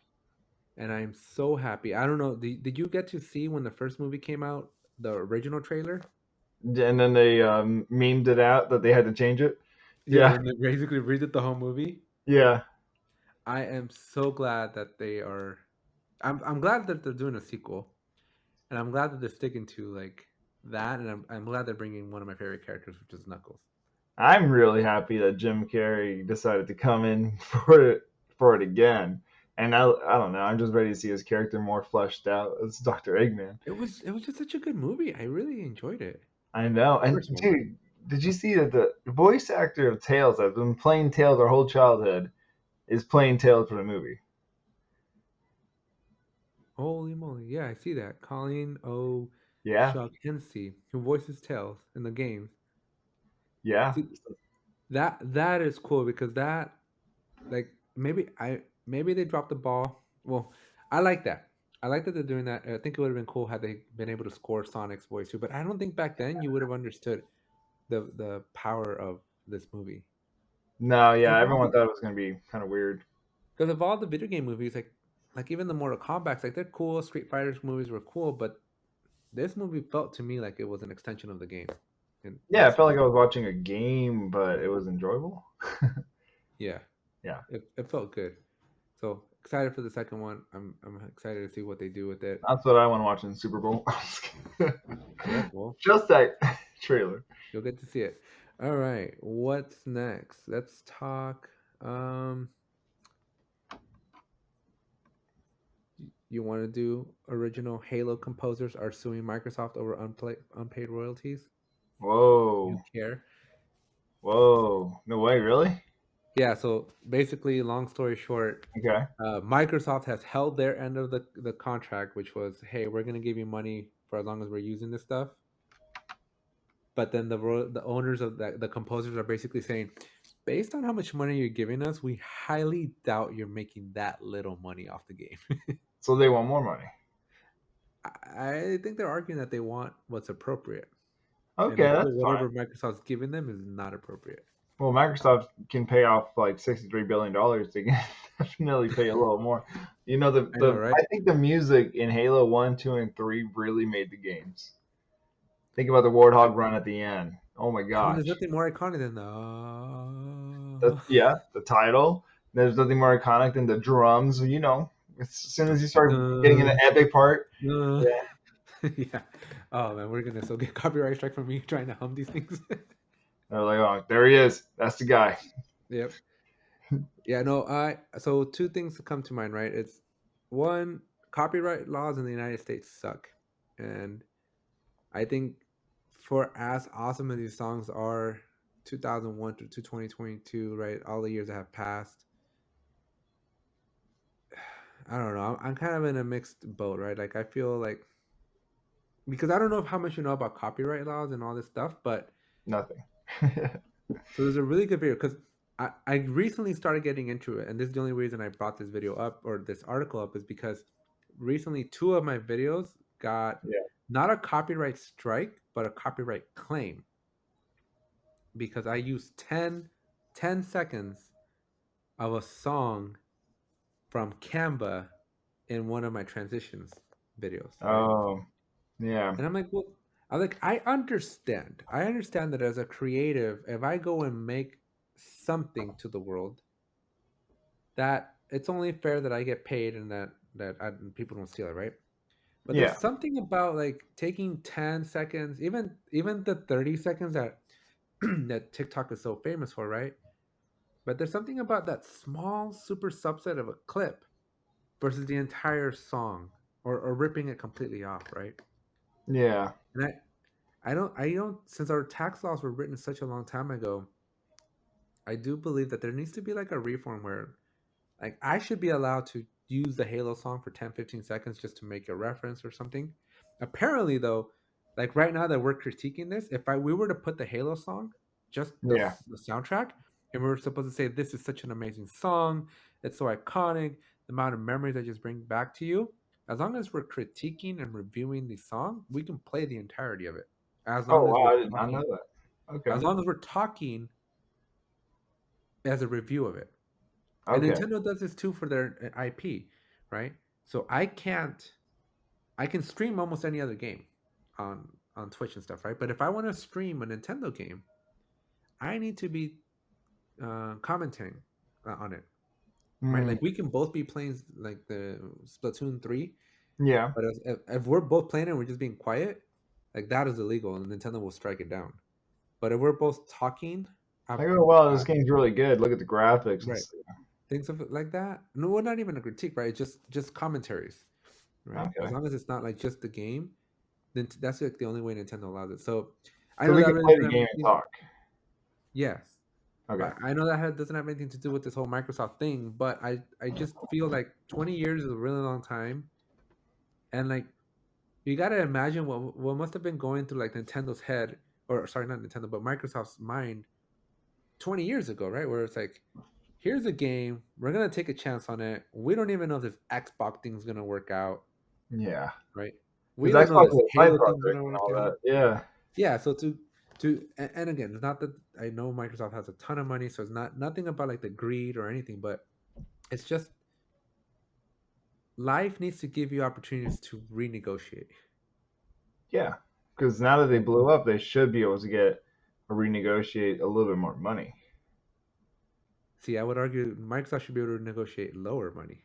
And I'm so happy. I don't know, did you get to see when the first movie came out, the original trailer? And then they memed it out that they had to change it. Yeah, Yeah. when they basically redid the whole movie. Yeah. I am so glad that I'm glad that they're doing a sequel, and I'm glad that they're sticking to like that, and I'm glad they're bringing one of my favorite characters, which is Knuckles. I'm really happy that Jim Carrey decided to come in for it again. And I don't know. I'm just ready to see his character more fleshed out as Dr. Eggman. It was just such a good movie. I really enjoyed it. I know. The And first one. dude, did you see that the voice actor of Tails that's been playing Tails our whole childhood is playing Tails for the movie? Holy moly! Yeah, I see that. Colleen O. Yeah. Shuck Hensey, who voices Tails in the games. Yeah. See, that is cool because that like maybe they dropped the ball. Well, I like that. I like that they're doing that. I think it would have been cool had they been able to score Sonic's voice too. But I don't think back then you would have understood the power of this movie. No, Because yeah, of all everyone the thought it was gonna be kind of weird. because of all the video game movies, like even the Mortal Kombat's, like they're cool. Street Fighter's movies were cool, but this movie felt to me like it was an extension of the game in Yeah, I so felt many like I was ways. watching a game, but it was enjoyable. Yeah, Yeah, it felt good. So excited for the second one. I'm excited to see what they do with it. that's what I want to watch in the Super Bowl. Yeah, well, Just that trailer. you'll get to see it. All right, what's next? Let's talk. Um, you want to do original Halo composers are suing Microsoft over unpaid royalties? You Whoa, care? whoa, no way, really? Yeah. So basically, long story short, Okay. Microsoft has held their end of the contract, which was, hey, we're gonna give you money for as long as we're using this stuff. But then the owners of the composers are basically saying, Based on how much money you're giving us, we highly doubt you're making that little money off the game. So they want more money. I think they're arguing that they want what's appropriate, and Okay, they feel that's fine. whatever Microsoft's giving them is not appropriate. Well, Microsoft can pay off like $63 billion. They can definitely pay a little more. You know, I know, right? I think the music in Halo 1, 2, and 3 really made the games. Think about the I, Warthog run at the end. Oh my I mean, there's gosh. nothing more iconic than the. Yeah, the title. There's nothing more iconic than the drums. You know, as soon as you start getting in an Dun, epic part, dun. yeah, Yeah. Oh man, we're gonna still get copyright strike from me trying to hum these things. they're like, oh, there he is. That's the guy. Yep. Yeah. No. So two things to come to mind, right? It's one, copyright laws in the United States suck, and I think for as awesome as these songs are, 2001 to 2022, right? All the years that have passed, I don't know. I'm kind of in a mixed boat, right? Like I feel like because I don't know how much you know about copyright laws and all this stuff, but Nothing. so there's a really good video because I recently started getting into it, and this is the only reason I brought this video up or this article up is because recently two of my videos got Yeah. not a copyright strike, but a copyright claim because I used 10 seconds of a song from Canva in one of my transitions videos, right? Oh, yeah. And I'm like, well, I understand. I understand that as a creative, if I go and make something to the world, that it's only fair that I get paid and people don't steal it, right? But there's Yeah. something about like taking 10 seconds, even the 30 seconds that that TikTok is so famous for, right? But there's something about that small super subset of a clip versus the entire song or ripping it completely off, right? Yeah. And I don't since our tax laws were written such a long time ago, I do believe that there needs to be like a reform where like I should be allowed to use the Halo song for 10, 15 seconds just to make a reference or something. Apparently though, like right now that we're critiquing this, if I we were to put the Halo song, just Yeah. the soundtrack, and we were supposed to say this is such an amazing song, it's so iconic, the amount of memories I just bring back to you. As long as we're critiquing and reviewing the song, we can play the entirety of it. As Oh long as wow, we're I did not know talking, that. as Okay. long as we're talking as a review of it. And Okay. Nintendo does this too for their IP, right? So I can stream almost any other game on Twitch and stuff, right? But if I want to stream a Nintendo game, I need to be commenting on it, right? Mm, Like we can both be playing like the Splatoon 3, yeah. but if we're both playing it and we're just being quiet, like that is illegal, and Nintendo will strike it down. But if we're both talking, Like, oh wow, uh, this game's really good. Look at the graphics and right, stuff. things of it like that. No, well, not even a critique, right? Just commentaries, right? As Okay. long as it's not like just the game, then that's like the only way Nintendo allows it. So I So know we that can really play doesn't the have game and anything. talk. Yes, Okay. I know that doesn't have anything to do with this whole Microsoft thing, but I just feel like 20 years is a really long time, and like you got to imagine what must have been going through like Nintendo's head, or sorry, not Nintendo, but Microsoft's mind 20 years ago, right? Where it's like, here's a game, we're gonna take a chance on it. We don't even know if this Xbox thing's gonna work out, Yeah. right? We Because don't know Xbox this is a side Halo thing's project gonna and work all out. that. Yeah. Yeah, so and again, it's not that I know Microsoft has a ton of money, so it's not nothing about like the greed or anything, but it's just life needs to give you opportunities to renegotiate. Yeah. Because now that they Right? blew up, they should be able to get or renegotiate a little bit more money. See, I would argue Microsoft should be able to negotiate lower money.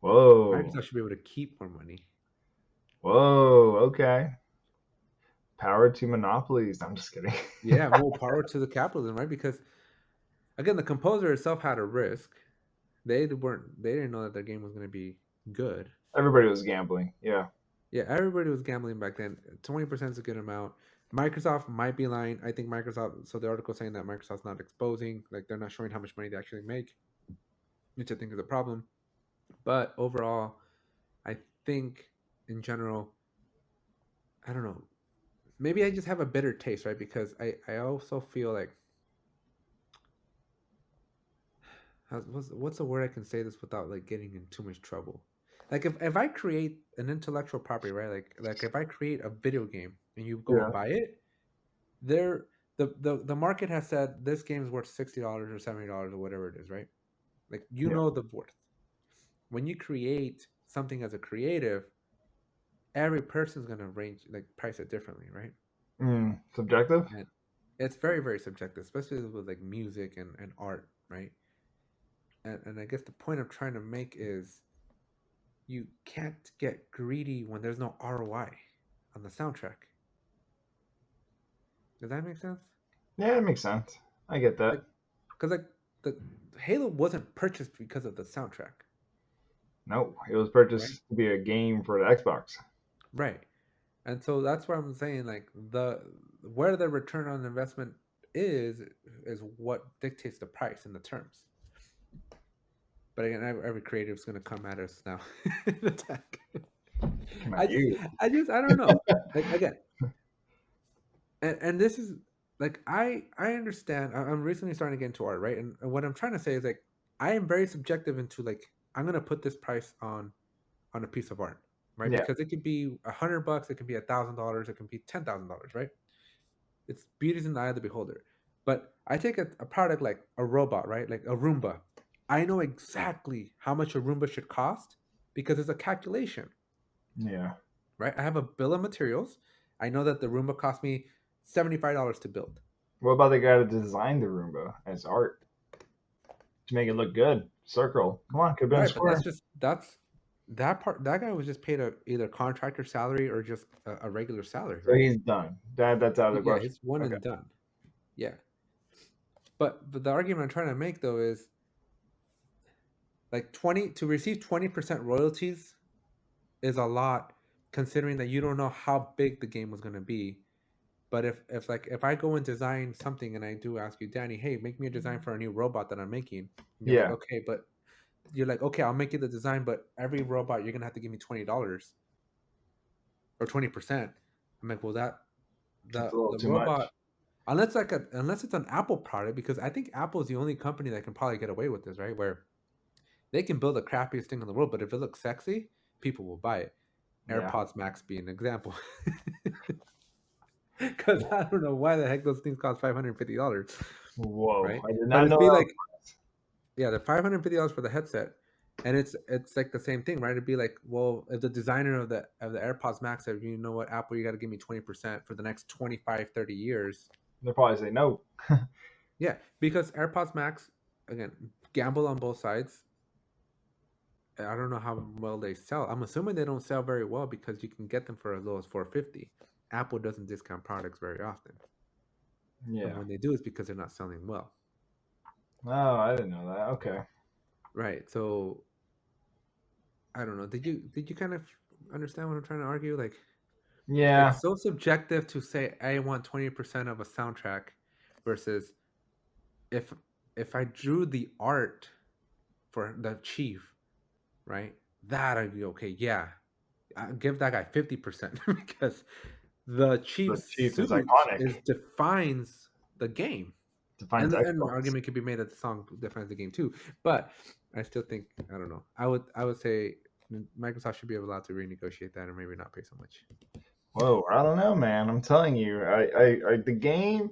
Whoa. Microsoft should be able to keep more money. Whoa. Okay. Power to monopolies. I'm just kidding. Yeah, more power to the capitalism, right? Because again, the composer itself had a risk. They didn't know that their game was going to be good. Everybody was gambling. Yeah. Yeah, everybody was gambling back then. 20% is a good amount. Microsoft might be lying. I think Microsoft. So the article saying that Microsoft's not exposing, like they're not showing how much money they actually make, which I think is a problem. But overall, I think in general, I don't know. Maybe I just have a bitter taste, right? Because I also feel like what's the word I can say this without like getting in too much trouble? Like if I create an intellectual property, right? Like if I create a video game and you go and Yeah. buy it, there the market has said this game is worth $60 or $70 or whatever it is, right? Like you Yeah. know the worth. When you create something as a creative, every person's gonna range like price it differently, right? Subjective. And it's very, very subjective, especially with like music and art, right? And I guess the point I'm trying to make is you can't get greedy when there's no ROI on the soundtrack. Does that make sense? Yeah, it makes sense. I get Like, that. because like the Halo wasn't purchased because of the soundtrack, No, it was right? purchased to be a game for the Xbox. Right. And so that's why I'm saying like the where the return on investment is what dictates the price and the terms. But again, every creative is going to come at us now and attack. Come I at just, you. I don't know. Like again, and this is like I understand. I'm recently starting to get into art, right? And what I'm trying to say is like I am very subjective into like I'm gonna put this price on a piece of art, right? Yeah. Because it could be $100, it can be $1,000, it can be $10,000, right? It's beauty's in the eye of the beholder. But I take a product like a robot, right? Like a Roomba. I know exactly how much a Roomba should cost because it's a calculation, Yeah. right? I have a bill of materials. I know that the Roomba cost me $75 to build. What about the guy that designed the Roomba as art to make it look good? Circle. Come on, could have been Right, but square. that's that part. That guy was just paid a either contractor salary or just a regular salary, So right? he's done. That's out of the Yeah, question. it's one Okay. and done. Yeah, but the argument I'm trying to make though is like 20 to receive 20% royalties is a lot considering that you don't know how big the game was going to be. But if I go and design something and I do ask you, Danny, hey, make me a design for a new robot that I'm making, and you're like, Yeah. okay, but you're like, okay, I'll make you the design, but every robot you're gonna have to give me $20 or 20%. I'm like, well, that It's a little the too robot, much. unless it's an Apple product, because I think Apple is the only company that can probably get away with this, right? Where they can build the crappiest thing in the world, but if it looks sexy, people will buy it. Yeah. AirPods Max being an example, because I don't know why the heck those things cost $550, Whoa. right? I did But not it's know be that. like, yeah, the $550 for the headset, and it's like the same thing, right? It'd be like, well, if the designer of the AirPods Max said, you know what, Apple, you got to give me 20% for the next 25, 30 years. They'll probably say no. Yeah, because AirPods Max, again, gamble on both sides. I don't know how well they sell. I'm assuming they don't sell very well because you can get them for as low as 450. Apple doesn't discount products very often, and Yeah. when they do, it's because they're not selling well, Oh, I didn't know that. Okay. right? So I don't know. Did you kind of understand what I'm trying to argue? Like Yeah. it's so subjective to say I want 20% of a soundtrack versus if if I drew the art for the chief, right? That I'd be okay. Yeah, I'll give that guy 50% because the The chief's Chief is suit iconic. is defines the game. Defines And Xbox. argument could be made that the song defines the game too. But I still think I don't know. I would say Microsoft should be allowed to renegotiate that or maybe not pay so much. Whoa, I don't know, man. I'm telling you, the game,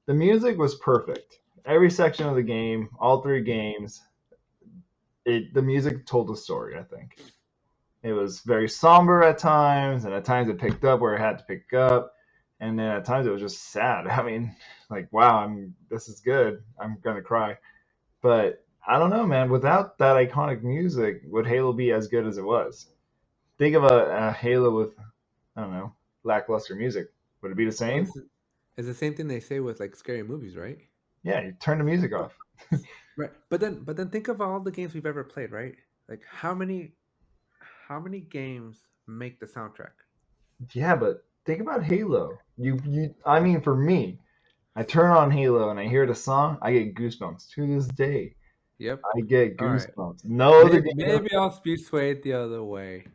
the music was perfect. Every section of the game, all three games, the music told a story. I think it was very somber at times, and at times it picked up where it had to pick up, and then at times it was just sad. I mean, like, wow, this is good. I'm gonna cry, but I don't know, man. Without that iconic music, would Halo be as good as it was? Think of a Halo with, I don't know, lackluster music. Would it be the Well, same? it's the same thing they say with like scary movies, right? Yeah, you turn the music off. Right. But then think of all the games we've ever played, right? Like how many games make the soundtrack? Yeah, but think about Halo. I mean, for me, I turn on Halo and I hear the song, I get goosebumps to this day. Yep. I get All right. goosebumps. No other game, Maybe I'll be swayed the other way.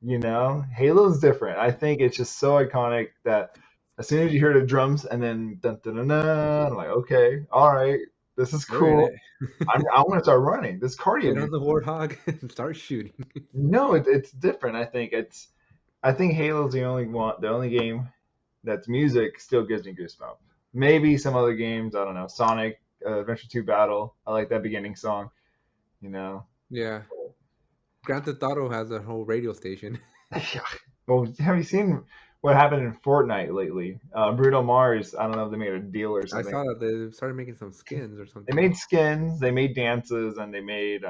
Halo's different. I think it's just so iconic that as soon as you hear the drums and then dun, dun, dun, dun, I'm like, okay, all right. This is We're in cool. it. I want to start running. This cardio Get on music. the warthog and start shooting. No, it's different. I think Halo's the only game that's music still gives me goosebumps. Maybe some other games, I don't know, Sonic Adventure 2 Battle. I like that beginning song, you know. Yeah. Grand Theft Auto has a whole radio station. Well, have you seen what happened in Fortnite lately? Bruno Mars, I don't know if they made a deal or I something. saw that they started making some skins or They something. made skins, they made dances, and they made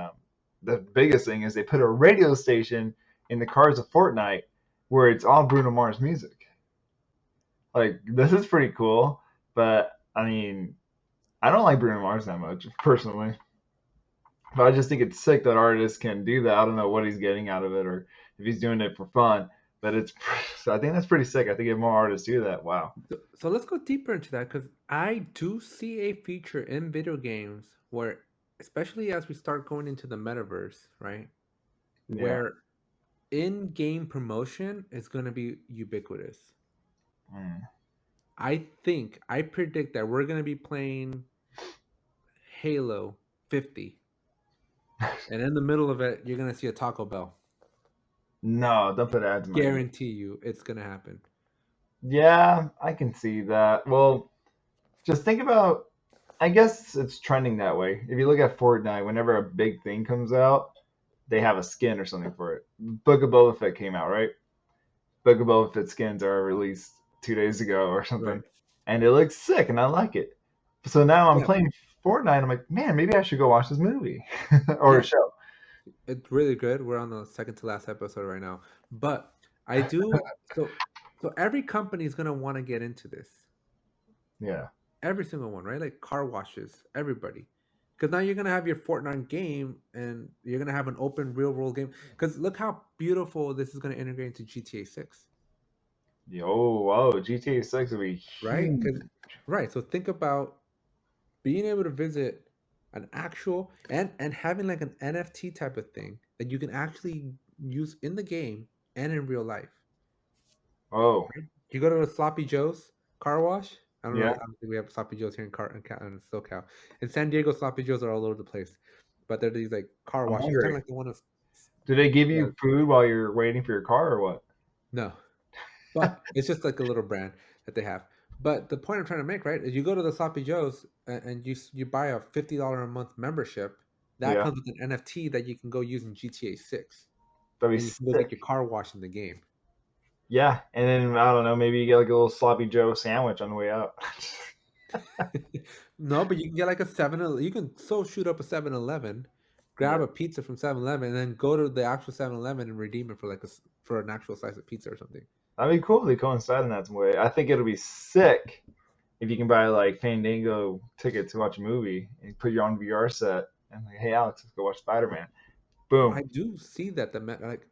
the biggest thing is they put a radio station in the cars of Fortnite where it's all Bruno Mars music. Like this is pretty cool, but I mean, I don't like Bruno Mars that much personally. But I just think it's sick that artists can do that. I don't know what he's getting out of it or if he's doing it for fun, but it's so I think that's pretty sick. I think if more artists do that, wow. So let's go deeper into that because I do see a future in video games where, especially as we start going into the metaverse, right? Yeah. Where in-game promotion is going to be ubiquitous. Mm. I predict that we're going to be playing Halo 50, and in the middle of it, you're going to see a Taco Bell. No, don't put ads in my game. Guarantee you, it's going to happen. Yeah, I can see that. Well, just think about I guess it's trending that way. If you look at Fortnite, whenever a big thing comes out, they have a skin or something for it. Book of Boba Fett came out, right? Book of Boba Fett skins are released 2 days ago or something, Right. and it looks sick, and I like it. So now I'm Yeah. playing Fortnite. I'm like, man, maybe I should go watch this movie or a Yeah. show. It's really good. We're on the second to last episode right now. But I do so every company is gonna want to get into this. Yeah. Every single one, right? Like car washes, everybody. Because now you're gonna have your Fortnite game and you're gonna have an open real world game. Because look how beautiful this is gonna integrate into GTA 6. Yo, whoa, GTA 6 will be Right? huge. Because right. So think about being able to visit an actual and having like an NFT type of thing that you can actually use in the game and in real life. Oh, You go to a Sloppy Joe's car wash. I don't know. I yeah. don't think we have Sloppy Joe's here in SoCal. In San Diego, Sloppy Joe's are all over the place, but they're these like car I'm washes, kind of hungry. like the one of Do they give yeah, you food while you're waiting for your car or what? no, but it's just like a little brand that they have. But the point I'm trying to make, right, is you go to the Sloppy Joe's and you buy a $50 a month membership. That Yeah, comes with an NFT that you can go use in GTA 6, that'd be and you can go get sick. your car washed in the game. Yeah, and then I don't know, maybe you get like a little sloppy Joe sandwich on the way out. No, but you can get like a 7 you can so shoot up a 7-Eleven, Yeah, grab a pizza from 7-Eleven, and then go to the actual 7-Eleven and redeem it for like for an actual slice of pizza or something. that'd be cool. They coincide in that some way. I think it'll be sick if you can buy like Fandango ticket to watch a movie and put your own VR set and like, hey Alex, let's go watch Spider Man. I Boom, do see that like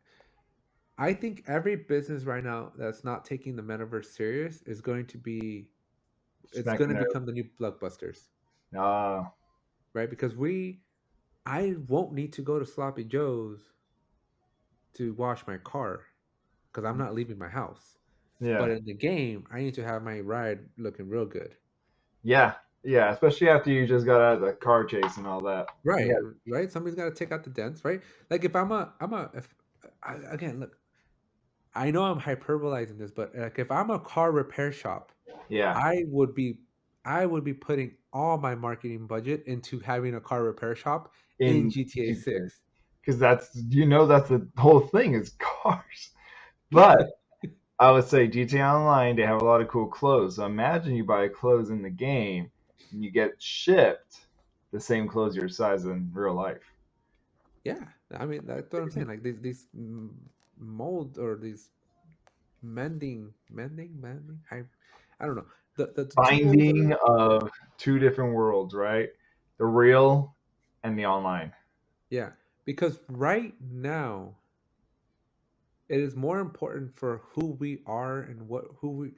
I think every business right now that's not taking the metaverse serious is going to be it's smack going the to nose. become the new blockbusters, Ah, right? Because I won't need to go to Sloppy Joe's to wash my car because I'm not leaving my house. But yeah, in the game, I need to have my ride looking real good. yeah, yeah. Especially after you just got out of the car chase and all that. Right, Yeah, right. Somebody's got to take out the dents, right? Like if if again, look, I know I'm hyperbolizing this, but like if I'm a car repair shop, yeah. I would be, I would be putting all my marketing budget into having a car repair shop in In GTA GTA, 6. because that's the whole thing is cars. But I would say GTA Online, they have a lot of cool clothes. So imagine you buy clothes in the game and you get shipped the same clothes your size in real life. Yeah, I mean that's what I'm saying. Like these mold or these mending. I don't know the two words that Binding of two different worlds, right? The real and the online. yeah, because right now it is more important for who we are and what who we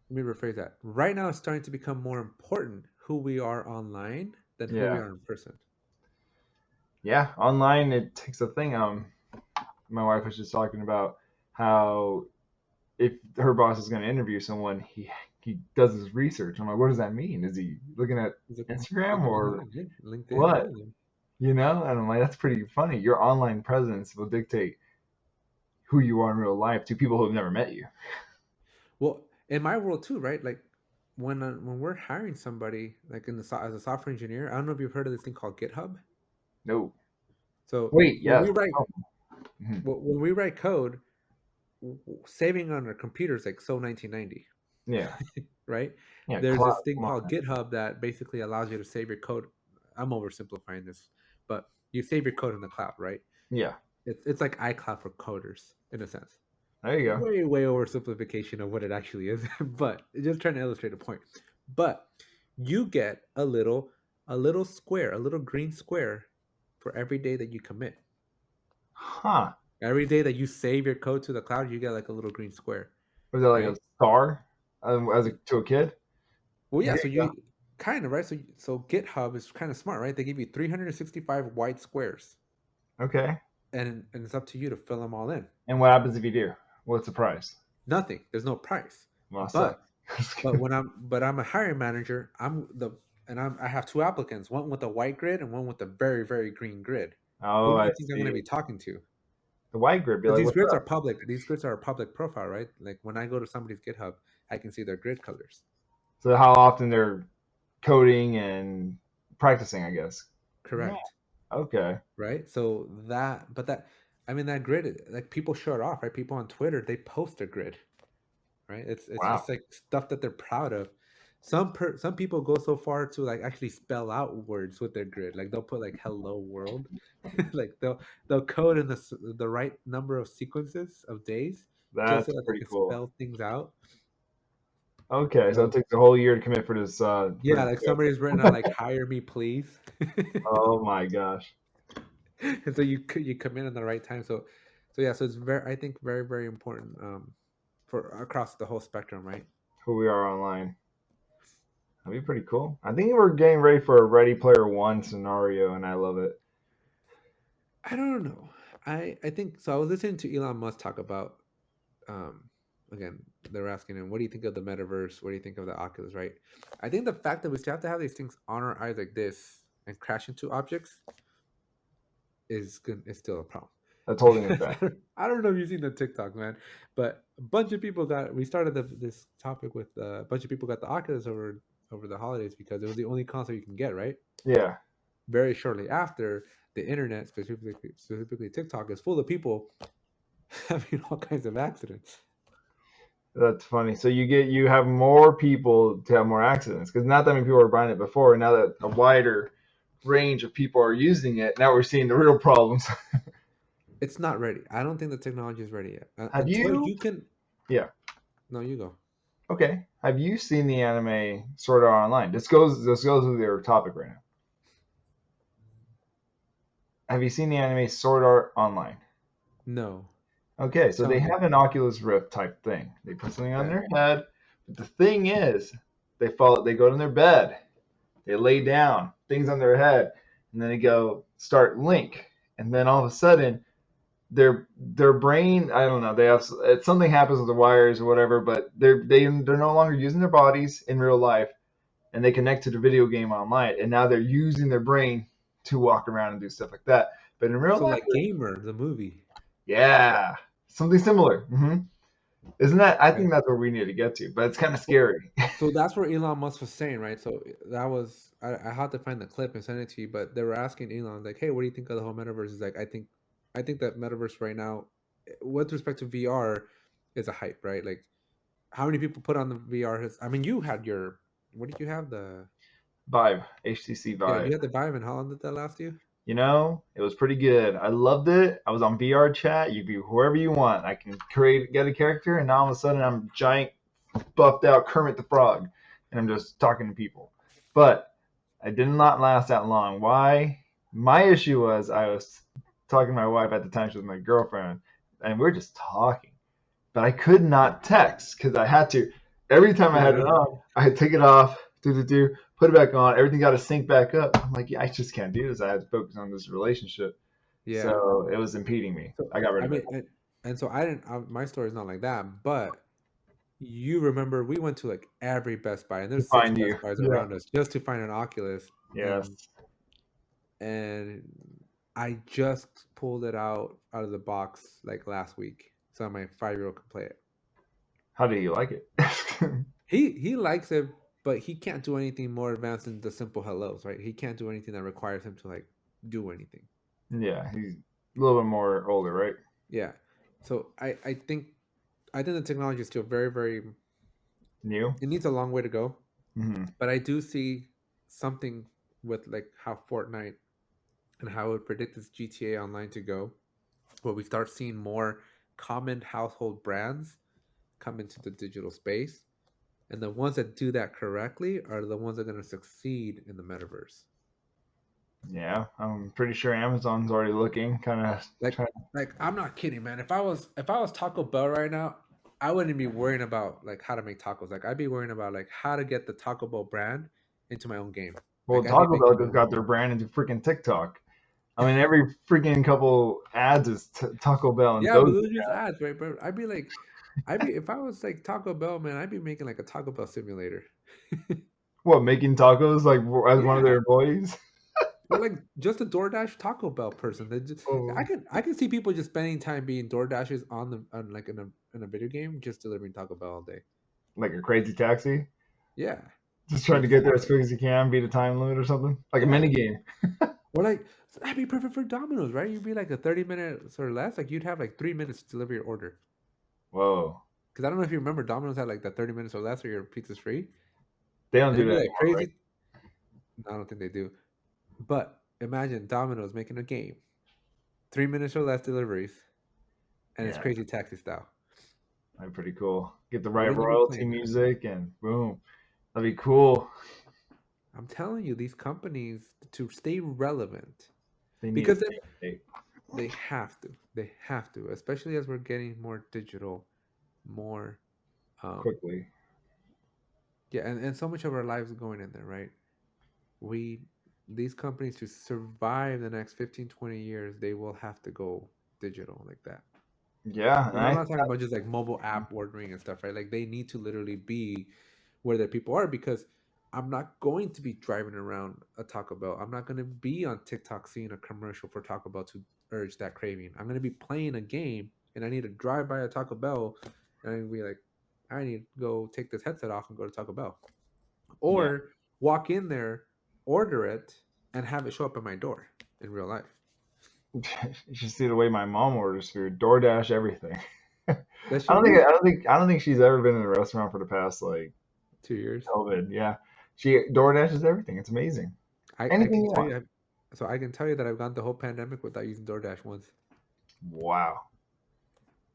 let me rephrase that. Right now it's starting to become more important who we are online than who we Yeah. are in person. Yeah. Online it takes a thing. My wife was just talking about how if her boss is going to interview someone, he does his research. I'm like, what does that mean? Is he looking at Instagram Looking or online, yeah, LinkedIn, all what? of them. You know? And I'm like, that's pretty funny. Your online presence will dictate who you are in real life to people who have never met you. Well, in my world too, right? Like when we're hiring somebody, like as a software engineer, I don't know if you've heard of this thing called GitHub. No. So Wait, when yes. we write Oh, mhm. when we write code, saving on our computers like so 1990, Yeah. right? Yeah, There's cloud. this thing Come on. called GitHub that basically allows you to save your code. I'm oversimplifying this, but you save your code in the cloud, right? Yeah. It's like iCloud for coders in a sense. There you go. Way oversimplification of what it actually is, but just trying to illustrate a point. But you get a little square, a little green square for every day that you commit. Huh. Every day that you save your code to the cloud, you get like a little green square, Was that like a right? star to a kid? Well, yeah. Here So you you kind of right. So GitHub is kind of smart, right? They give you 365 white squares, go. Okay. and it's up to you to fill them all in. And what happens if you do? What's the price? Nothing. There's no price. Well, that But sucks. I'm a hiring manager. I have two applicants, one with a white grid and one with a very green grid. Who Oh, do you I think I'm going to see. be talking to? The white grid be Because like, these what's grids are up? public. These grids are a public profile, right? Like when I go to somebody's GitHub, I can see their grid colors. So how often they're coding and practicing, I guess. Yeah. Correct. Okay. Right. So I mean, that grid, like people show it off, right? People on Twitter, they post a grid, right? It's Wow. just like stuff that they're proud of. Some people go so far to like actually spell out words with their grid. Like they'll put like "Hello World," like they'll code in the right number of sequences of days just so That's that they pretty can cool. spell things out. Okay, so it So takes a whole year to commit for yeah, this like code. somebody's written out like "Hire me, please," Oh my gosh. and so you come in at the right time. So yeah, so it's very I think very important for across the whole spectrum, right? Who we are online. That'd be pretty cool. I think we're getting ready for a Ready Player One scenario, and I love it. I don't know. I think so. I was listening to Elon Musk talk about um again. They're asking him, "What do you think of the metaverse? What do you think of the Oculus?" Right? I think the fact that we still have to have these things on our eyes like this and crash into objects is good. Is still a problem. That's holding us back. I don't know if you've seen the TikTok, man, but a bunch of people got. We started this topic with a bunch of people got the Oculus over the holidays because it was the only console you can get, right? Yeah, Very shortly after, the internet, specifically TikTok, is full of people having all kinds of accidents. that's funny. So you have more people to have more accidents because not that many people were buying it before. And now that a wider range of people are using it, now we're seeing the real problems. It's not ready. I don't think the technology is ready yet. Have Until you? you can. Yeah. No, you go. Okay. Have you seen the anime Sword Art Online? This goes with your topic right now. Have you seen the anime Sword Art Online? No. Okay, so Tell they me. have an Oculus Rift type thing. They put something on Okay. their head. But the thing is, they go to their bed, they lay down, things on their head, and then they go start Link. And then all of a sudden their brain, I don't know, they have something happens with the wires or whatever, but they're no longer using their bodies in real life and they connect to the video game online and now they're using their brain to walk around and do stuff like that. But in real So, life, like Gamer, the movie. yeah, something similar. Isn't that? I Right. think that's where we need to get to, but it's kind of scary. So that's where Elon Musk was saying, right? So that was I had to find the clip and send it to you, but they were asking Elon like, "Hey, what do you think of the whole metaverse?" Is like, I think that metaverse right now, with respect to VR, is a hype, right? Like, how many people put on the VR? I mean, you had your what did you have the Vibe, HTC yeah, Vibe. you had the Vive, and how long did that last you? It was pretty good. I loved it. I was on VR chat. You be whoever you want. I can get a character, and now all of a sudden I'm giant, buffed out Kermit the Frog, and I'm just talking to people. But I did not last that long. Why? My issue was I was talking to my wife at the time. She was my girlfriend, and we were just talking. But I could not text because I had to. Every time I Turn had it it on. on, I had to take it off, put it back on. Everything got to sync back up. I'm like, yeah, I just can't do this. I had to focus on this relationship. Yeah. So it was impeding me. So I got rid I of it. mean, and so I didn't. My story is not like that, but You remember we went to like every Best Buy, and To there's six find Best you. Buys Yeah. around us just to find an Oculus, and Yes. and I just pulled it out of the box like last week, so my 5-year-old can play it. How do you like it? He likes it, but he can't do anything more advanced than the simple hellos, right? He can't do anything that requires him to like do anything. Yeah, he's a little bit more older, right? Yeah. So I think the technology is still very. New. It needs a long way to go, Hmm. but I do see something with like how Fortnite and how it predicts GTA Online to go, where we start seeing more common household brands come into the digital space. And the ones that do that correctly are the ones that are going to succeed in the metaverse. Yeah, I'm pretty sure Amazon's already looking, kind of Like, trying. like I'm not kidding, man. If I was Taco Bell right now, I wouldn't be worrying about like how to make tacos. Like I'd be worrying about like how to get the Taco Bell brand into my own game. Well, Like I'd be Taco Bell making my just own. got their brand into freaking TikTok. I mean, every freaking couple ads is Taco Bell and Yeah, but those. those are just ads, right? But I'd be like, I'd be if I was like Taco Bell, man, I'd be making like a Taco Bell simulator. What, making tacos like as one of their Yeah, employees? or like just a DoorDash Taco Bell person. They just, Oh, I can see people just spending time being DoorDashers on like in a video game, just delivering Taco Bell all day. like a crazy taxi, Yeah, just trying to get there as exactly. quick as you can, beat a time limit or something, like a Yeah, mini game. or like that'd be perfect for Domino's, right? You'd be like a 30 minutes or less. Like you'd have like 3 minutes to deliver your order. Whoa, Because I don't know if you remember, Domino's had like the 30 minutes or less, or your pizza's free, they don't and do it'd be that like anymore, right? crazy. I don't think they do. But imagine Domino's making a game, 3 minutes or less deliveries, and it's Yeah, crazy taxi style. that'd be pretty cool. Get the right Wouldn't you be royalty playing that? music, and boom, that'd be cool. I'm telling you, these companies to stay relevant They need a because big date they have to. They have to, especially as we're getting more digital, more um quickly. yeah, and so much of our lives going in there, right? We these companies to survive the next 15, 20 years, they will have to go digital like that. Yeah, and And I'm I not talking about just like mobile app ordering and stuff, right? Like they need to literally be where their people are because I'm not going to be driving around a Taco Bell. I'm not going to be on TikTok seeing a commercial for Taco Bell to urge that craving. I'm going to be playing a game and I need to drive by a Taco Bell and I be like, I need to go take this headset off and go to Taco Bell. yeah. Or walk in there, order it, and have it show up at my door in real life. You should see the way my mom orders food, DoorDash, everything. I Does she don't think really? she's ever been in a restaurant for the past like 2 years. COVID. Yeah, she DoorDashes everything. It's amazing. I Anything can you tell want. you, so I can tell you that I've gone the whole pandemic without using DoorDash once. Wow.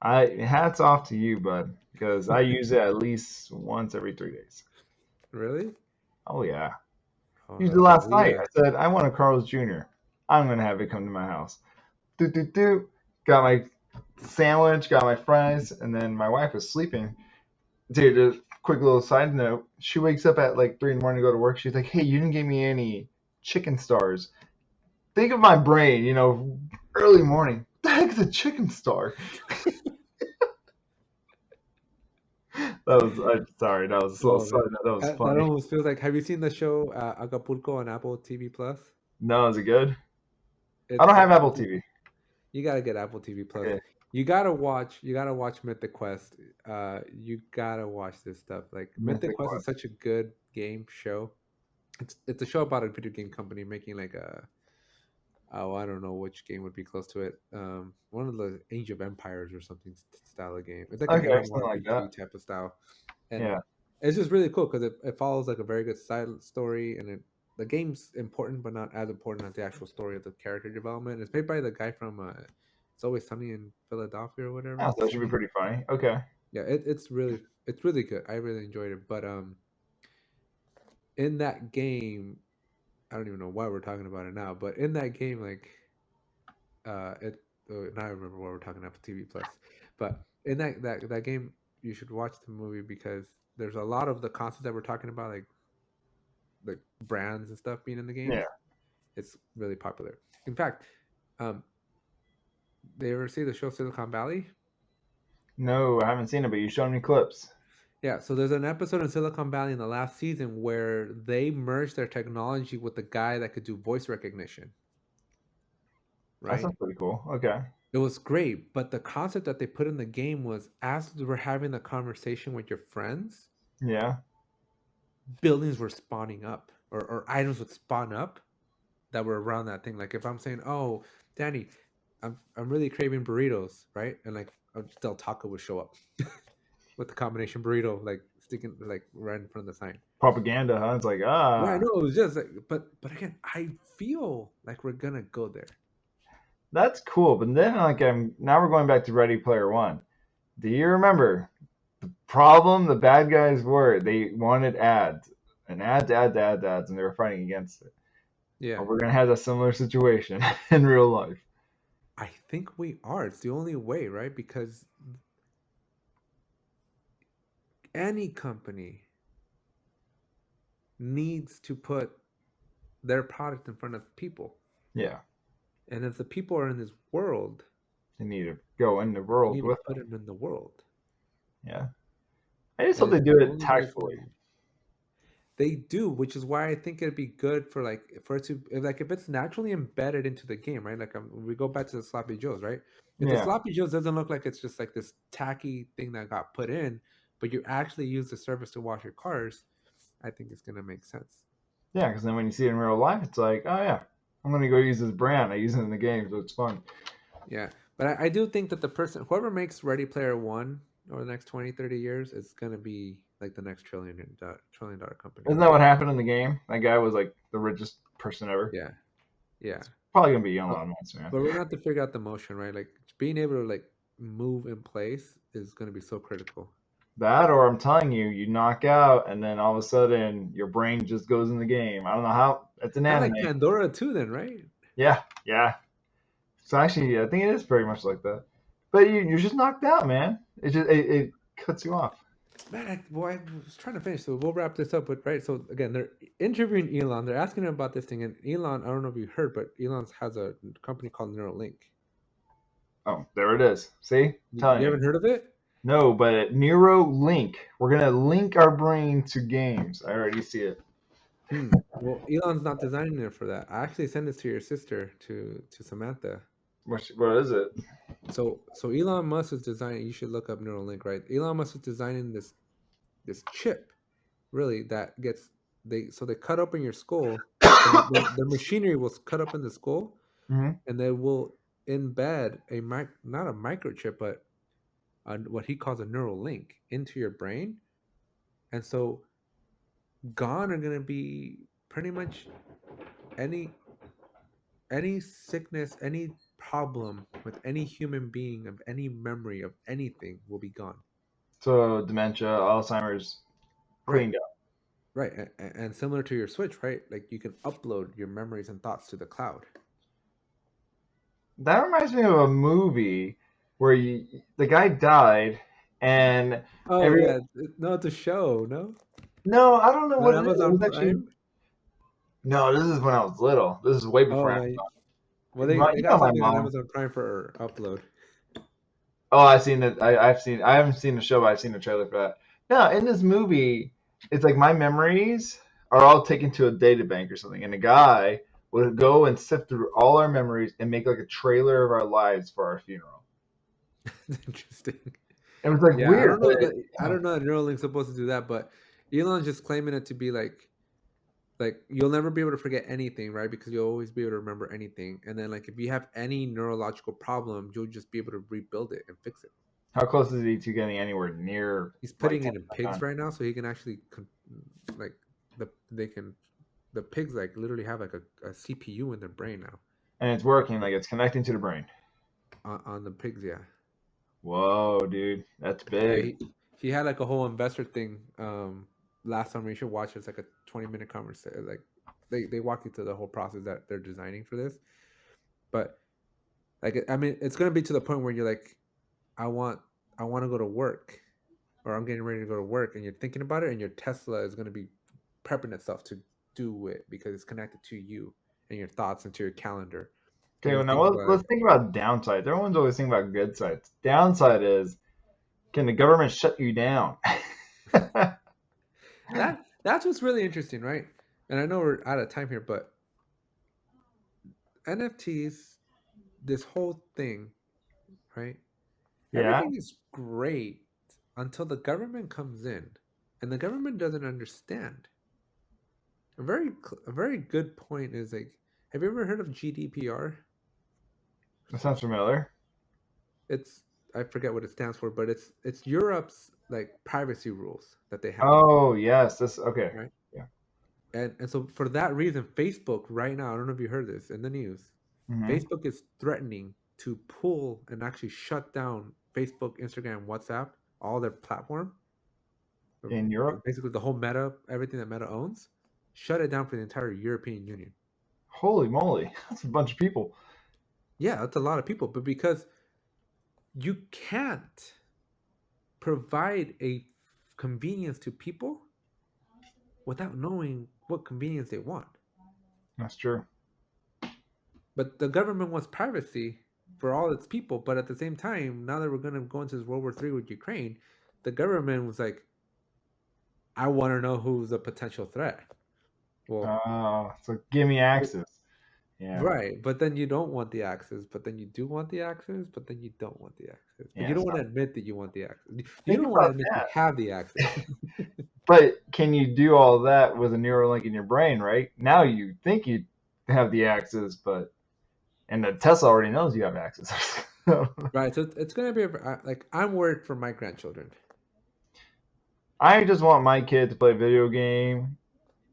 I hats off to you, bud, because I use it at least once every 3 days. Really? Oh yeah. Usually Oh, last night I said I want a Carl's Jr. I'm gonna have it come to my house. Do do do. Got my sandwich, got my fries, and then my wife was sleeping. Dude, a quick little side note. She wakes up at like 3 in the morning to go to work. She's like, "Hey, you didn't give me any chicken stars." Think of my brain, early morning. What the heck's a chicken star? That was sorry. That was a little oh side man, note. That was that funny. almost feels like. Have you seen the show Acapulco on Apple TV Plus? No, is it good? I don't It's have Apple TV. you gotta get Apple TV Plus. Okay, You gotta watch Mythic Quest. You gotta watch this stuff. Like Mythic Mythic Quest is Quest. such a good game show. It's a show about a video game company making like a oh, I don't know which game would be close to it. One of the Age of Empires or something style of game. It's like an Okay, something like that. MMORPG type of style, and Yeah. it's just really cool because it follows like a very good side story, and the game's important but not as important as the actual story of the character development. It's made by the guy from It's Always Sunny in Philadelphia or Oh, whatever. so that should be pretty funny. Okay. Yeah, it's really good. I really enjoyed it, but in that game, I don't even know why we're talking about it now, but in that game, like it now I remember why we're talking Apple TV Plus. But in that game, you should watch the movie because there's a lot of the concepts that we're talking about, like brands and stuff being in the Yeah. games. It's really popular. In fact, um, they ever see the show Silicon Valley? No, I haven't seen it, but you showed me clips. Yeah, so there's an episode in Silicon Valley in the last season where they merged their technology with the guy that could do voice recognition, That right? sounds pretty cool. Okay. It was great, but the concept that they put in the game was as we were having the conversation with your friends, Yeah. buildings were spawning up or items would spawn up that were around that thing. Like if I'm saying, "Oh, Danny, I'm really craving burritos," right? And like Del Taco would show up with the combination burrito, like sticking like right in front of the sign. Propaganda, huh? It's like, Yeah, I ah, know it was just like, but again, I feel like we're gonna go there. that's cool. But then, like, now we're going back to Ready Player One. Do you remember the problem? The bad guys were they wanted ads and ads, and they were fighting against it. Yeah, Well, we're gonna have a similar situation in real life. I think we are. It's the only way, right? Because any company needs to put their product in front of people, Yeah, and if the people are in this world, they need to go in the you world need to with put them. them in the world, Yeah, I just and hope they it's do the it only way it's gonna tactfully. be. They do, which is why I think it'd be good for like for it to like if it's naturally embedded into the game, right? Like we go back to the sloppy joes, right? If the Yeah, sloppy joes doesn't look like it's just like this tacky thing that got put in, but you actually use the service to wash your cars, I think it's gonna make sense. yeah, because then when you see it in real life, it's like, oh yeah, I'm gonna go use this brand. I use it in the game, so it's fun. Yeah, but I do think that the person whoever makes Ready Player One over the next 20, 30 years is gonna be like the next trillion dollar company. Isn't that what happened in the game? That guy was like the richest person ever. Yeah, yeah. Probably gonna be But Elon Musk, man. but we're gonna have to figure out the motion, right? Like being able to like move in place is gonna be so critical. That, or I'm telling you, you knock out, and then all of a sudden your brain just goes in the game. I don't know how. It's an Kind of anime. like Pandora too, then, right? Yeah, yeah. So actually, I think it is very much like that. But you're just knocked out, man. It cuts you off. Man, I was trying to finish, so we'll wrap this up with right. So again, they're interviewing Elon. They're asking him about this thing, and Elon, I don't know if you heard, but Elon has a company called Neuralink. Oh, there it is. See, I'm You telling you. haven't heard of it? No, but at Neuralink, we're gonna link our brain to games. I already see it. Well, Elon's not designing it for that. I actually sent this to your sister, to Samantha. What is it? So Elon Musk is designing. You should look up Neuralink, right? Elon Musk is designing this chip, really that gets they cut open your skull. The machinery will cut up in the skull, Hmm. and they will embed not a microchip, but what he calls a neural link into your brain, and so gone are going to be pretty much any any sickness, any problem with any human being of any memory of anything will be gone. So dementia, Alzheimer's, Right, cleaned up. right, and similar to your Switch, right? Like you can upload your memories and thoughts to the cloud. That reminds me of a movie where the guy died, and Oh every yeah, no, it's a show. No, no, I don't know on what it is. It Amazon was actually Prime. no. This is when I was little. This is way Oh before no, Amazon. well they You know got my something on mom. Amazon Prime for upload. Oh, I've seen it. I've seen. I haven't seen the show, but I've seen the trailer for that. No, in this movie, it's like my memories are all taken to a data bank or something, and a guy would go and sift through all our memories and make like a trailer of our lives for our funeral. Interesting. It was like Yeah, I weird, don't but know that I don't know that Neuralink's supposed to do that, but Elon's just claiming it to be like you'll never be able to forget anything, right? Because you'll always be able to remember anything. And then like if you have any neurological problem, you'll just be able to rebuild it and fix it. how close is he to getting anywhere near He's like putting it in pigs 10%? right now, so he can actually like they can the pigs like literally have like a CPU in their brain now And it's working, like it's connecting to the brain. on the pigs. Yeah, Whoa, dude, that's yeah. big. He had like a whole investor thing last summer. You should watch it. It's like a 20-minute conversation. Like they walk you through the whole process that they're designing for this. But like I mean, it's gonna be to the point where you're like, I want I want to go to work, or I'm getting ready to go to work, and you're thinking about it, and your Tesla is gonna be prepping itself to do it because it's connected to you and your thoughts and to your calendar. And Okay, you're well now thinking about let's like, think about downsides. Everyone's always thinking about good sides. Downside is, can the government shut you down? That's what's really interesting, right? And I know we're out of time here, but NFTs, this whole thing, right? Yeah, Everything is great until the government comes in, and the government doesn't understand. A very good point is like, have you ever heard of GDPR? that sounds familiar. It's I forget what it stands for, but it's Europe's like privacy rules that they have, Oh, yes. This okay. right? Yeah. And so for that reason, Facebook right now, I don't know if you heard this in the news, Hmm. Facebook is threatening to pull and actually shut down Facebook, Instagram, WhatsApp, all their platform, In Europe. basically the whole Meta, everything that Meta owns, shut it down for the entire European Union. Holy moly, that's a bunch of people. Yeah, that's a lot of people, but because you can't provide a convenience to people without knowing what convenience they want. That's true. But the government wants privacy for all its people. But at the same time, now that we're going to go into this World War III with Ukraine, the government was like, I want to know who's a potential threat. Well, So give me but, access. Yeah. right. But then you don't want the access, but then you do want the access, but then you don't want the access. But you Yeah. don't So want to admit that you want the access. You think don't want to about admit you that. have the access. But can you do all that with a Neuralink in your brain, right? Now you think you have the access, but and the Tesla already knows you have access. Right. So it's going to be like, I'm worried for my grandchildren. I just want my kid to play a video game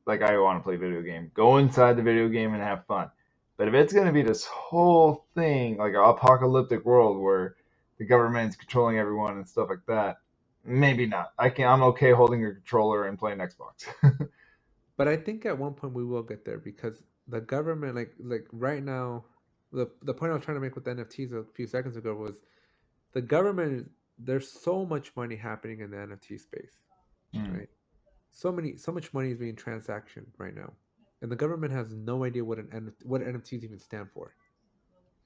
like I want to play a video game. Go inside the video game and have fun. But if it's going to be this whole thing, like an apocalyptic world where the government's controlling everyone and stuff like that, maybe not. I'm okay holding a controller and playing Xbox. But I think at one point we will get there because the government, like right now, the point I was trying to make with NFTs a few seconds ago was the government. There's so much money happening in the NFT space, Hmm. right? So much money is being transactioned right now, and the government has no idea what NFTs even stand for.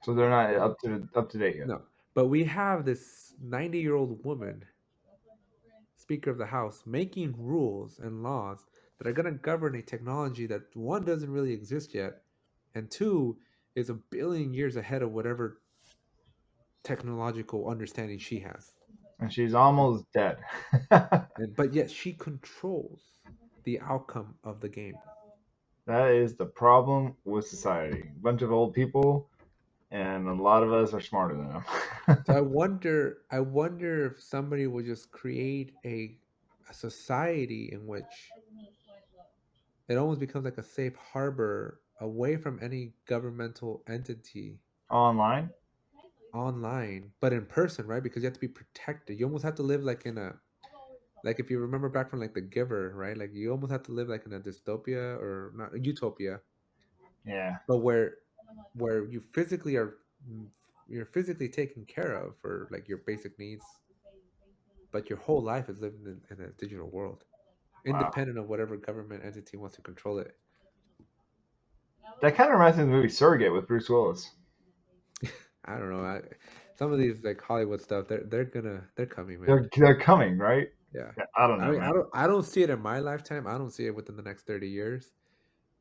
So they're not Right? up to date yet. No, but we have this 90-year-old woman, Speaker of the House, making rules and laws that are going to govern a technology that one doesn't really exist yet, and two is a billion years ahead of whatever technological understanding she has. And she's Right? almost dead. But yet she controls the outcome of the game. That is the problem with society. A bunch of old people, and a lot of us are smarter than them. So I wonder if somebody would just create a society in which it almost becomes like a safe harbor away from any governmental entity Online? online, but in person, right? Because you have to be protected. You almost have to live like in a like if you remember back from like The Giver, right? Like you almost have to live like in a dystopia or not a utopia, Yeah. but where you physically are you're physically taken care of for like your basic needs, but your whole life is living in a digital world, Wow. independent of whatever government entity wants to control it. That kind of reminds me of the movie Surrogate with Bruce Willis. I don't know. Some of these like Hollywood stuff, they're coming, man. They're coming, right? Yeah. Yeah, I don't I know, mean, man. I don't see it in my lifetime. I don't see it within the next 30 years,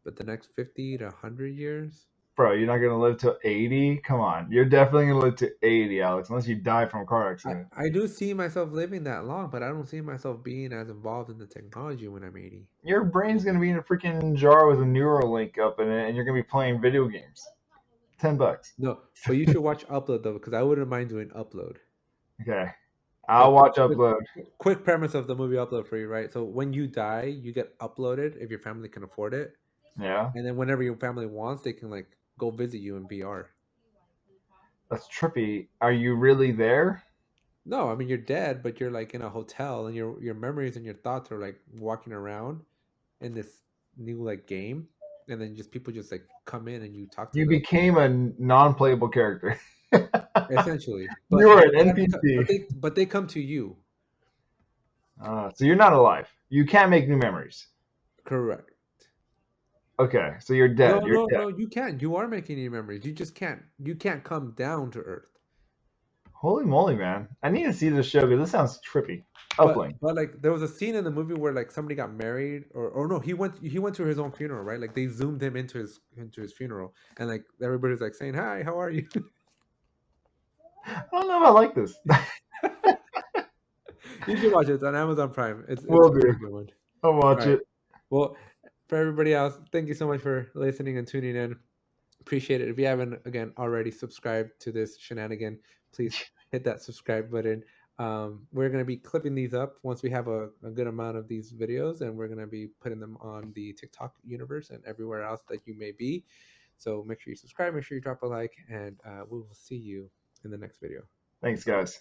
but the next 50 to 100 years. Bro, you're not gonna live to 80? Come on. You're definitely gonna live to 80, Alex, unless you die from a car accident. I do see myself living that long, but I don't see myself being as involved in the technology when I'm 80. Your brain's gonna be in a freaking jar with a Neuralink up in it, and you're gonna be playing video games. $10. No, but you should watch Upload though, because I wouldn't mind doing Upload. Okay. So I'll watch Upload. quick premise of the movie Upload for you, right? So when you die, you get uploaded if your family can afford it, Yeah. and then whenever your family wants, they can like go visit you in VR. That's trippy. Are you really there? No, I mean you're dead, but you're like in a hotel, and your memories and your thoughts are like walking around in this new like game, and then just people just like come in and you talk to You them became a non-playable character. essentially. You But are but an they have to NPC. but they come to you. So you're not alive. You can't make new memories. Correct. Okay, so you're No, dead. You're no, dead. no. You can't. You are making new memories. You just can't. You can't come down to Earth. Holy moly, man! I need to see this show because this sounds trippy. Uplink. But like there was a scene in the movie where like somebody got married, or no, he went to his own funeral, right? Like they zoomed him into his funeral, and like everybody's like saying hi, how are you? I don't know if I like this. You should watch it. It's on Amazon Prime. It's Will a pretty do. good one. I'll All watch right. it. Well, for everybody else, thank you so much for listening and tuning in. Appreciate it. If you haven't again already subscribed to this shenanigan, please hit that subscribe button. We're going to be clipping these up once we have a good amount of these videos, and we're going to be putting them on the TikTok universe and everywhere else that you may be. So make sure you subscribe, make sure you drop a like, and we will see you in the next video. Thanks, guys.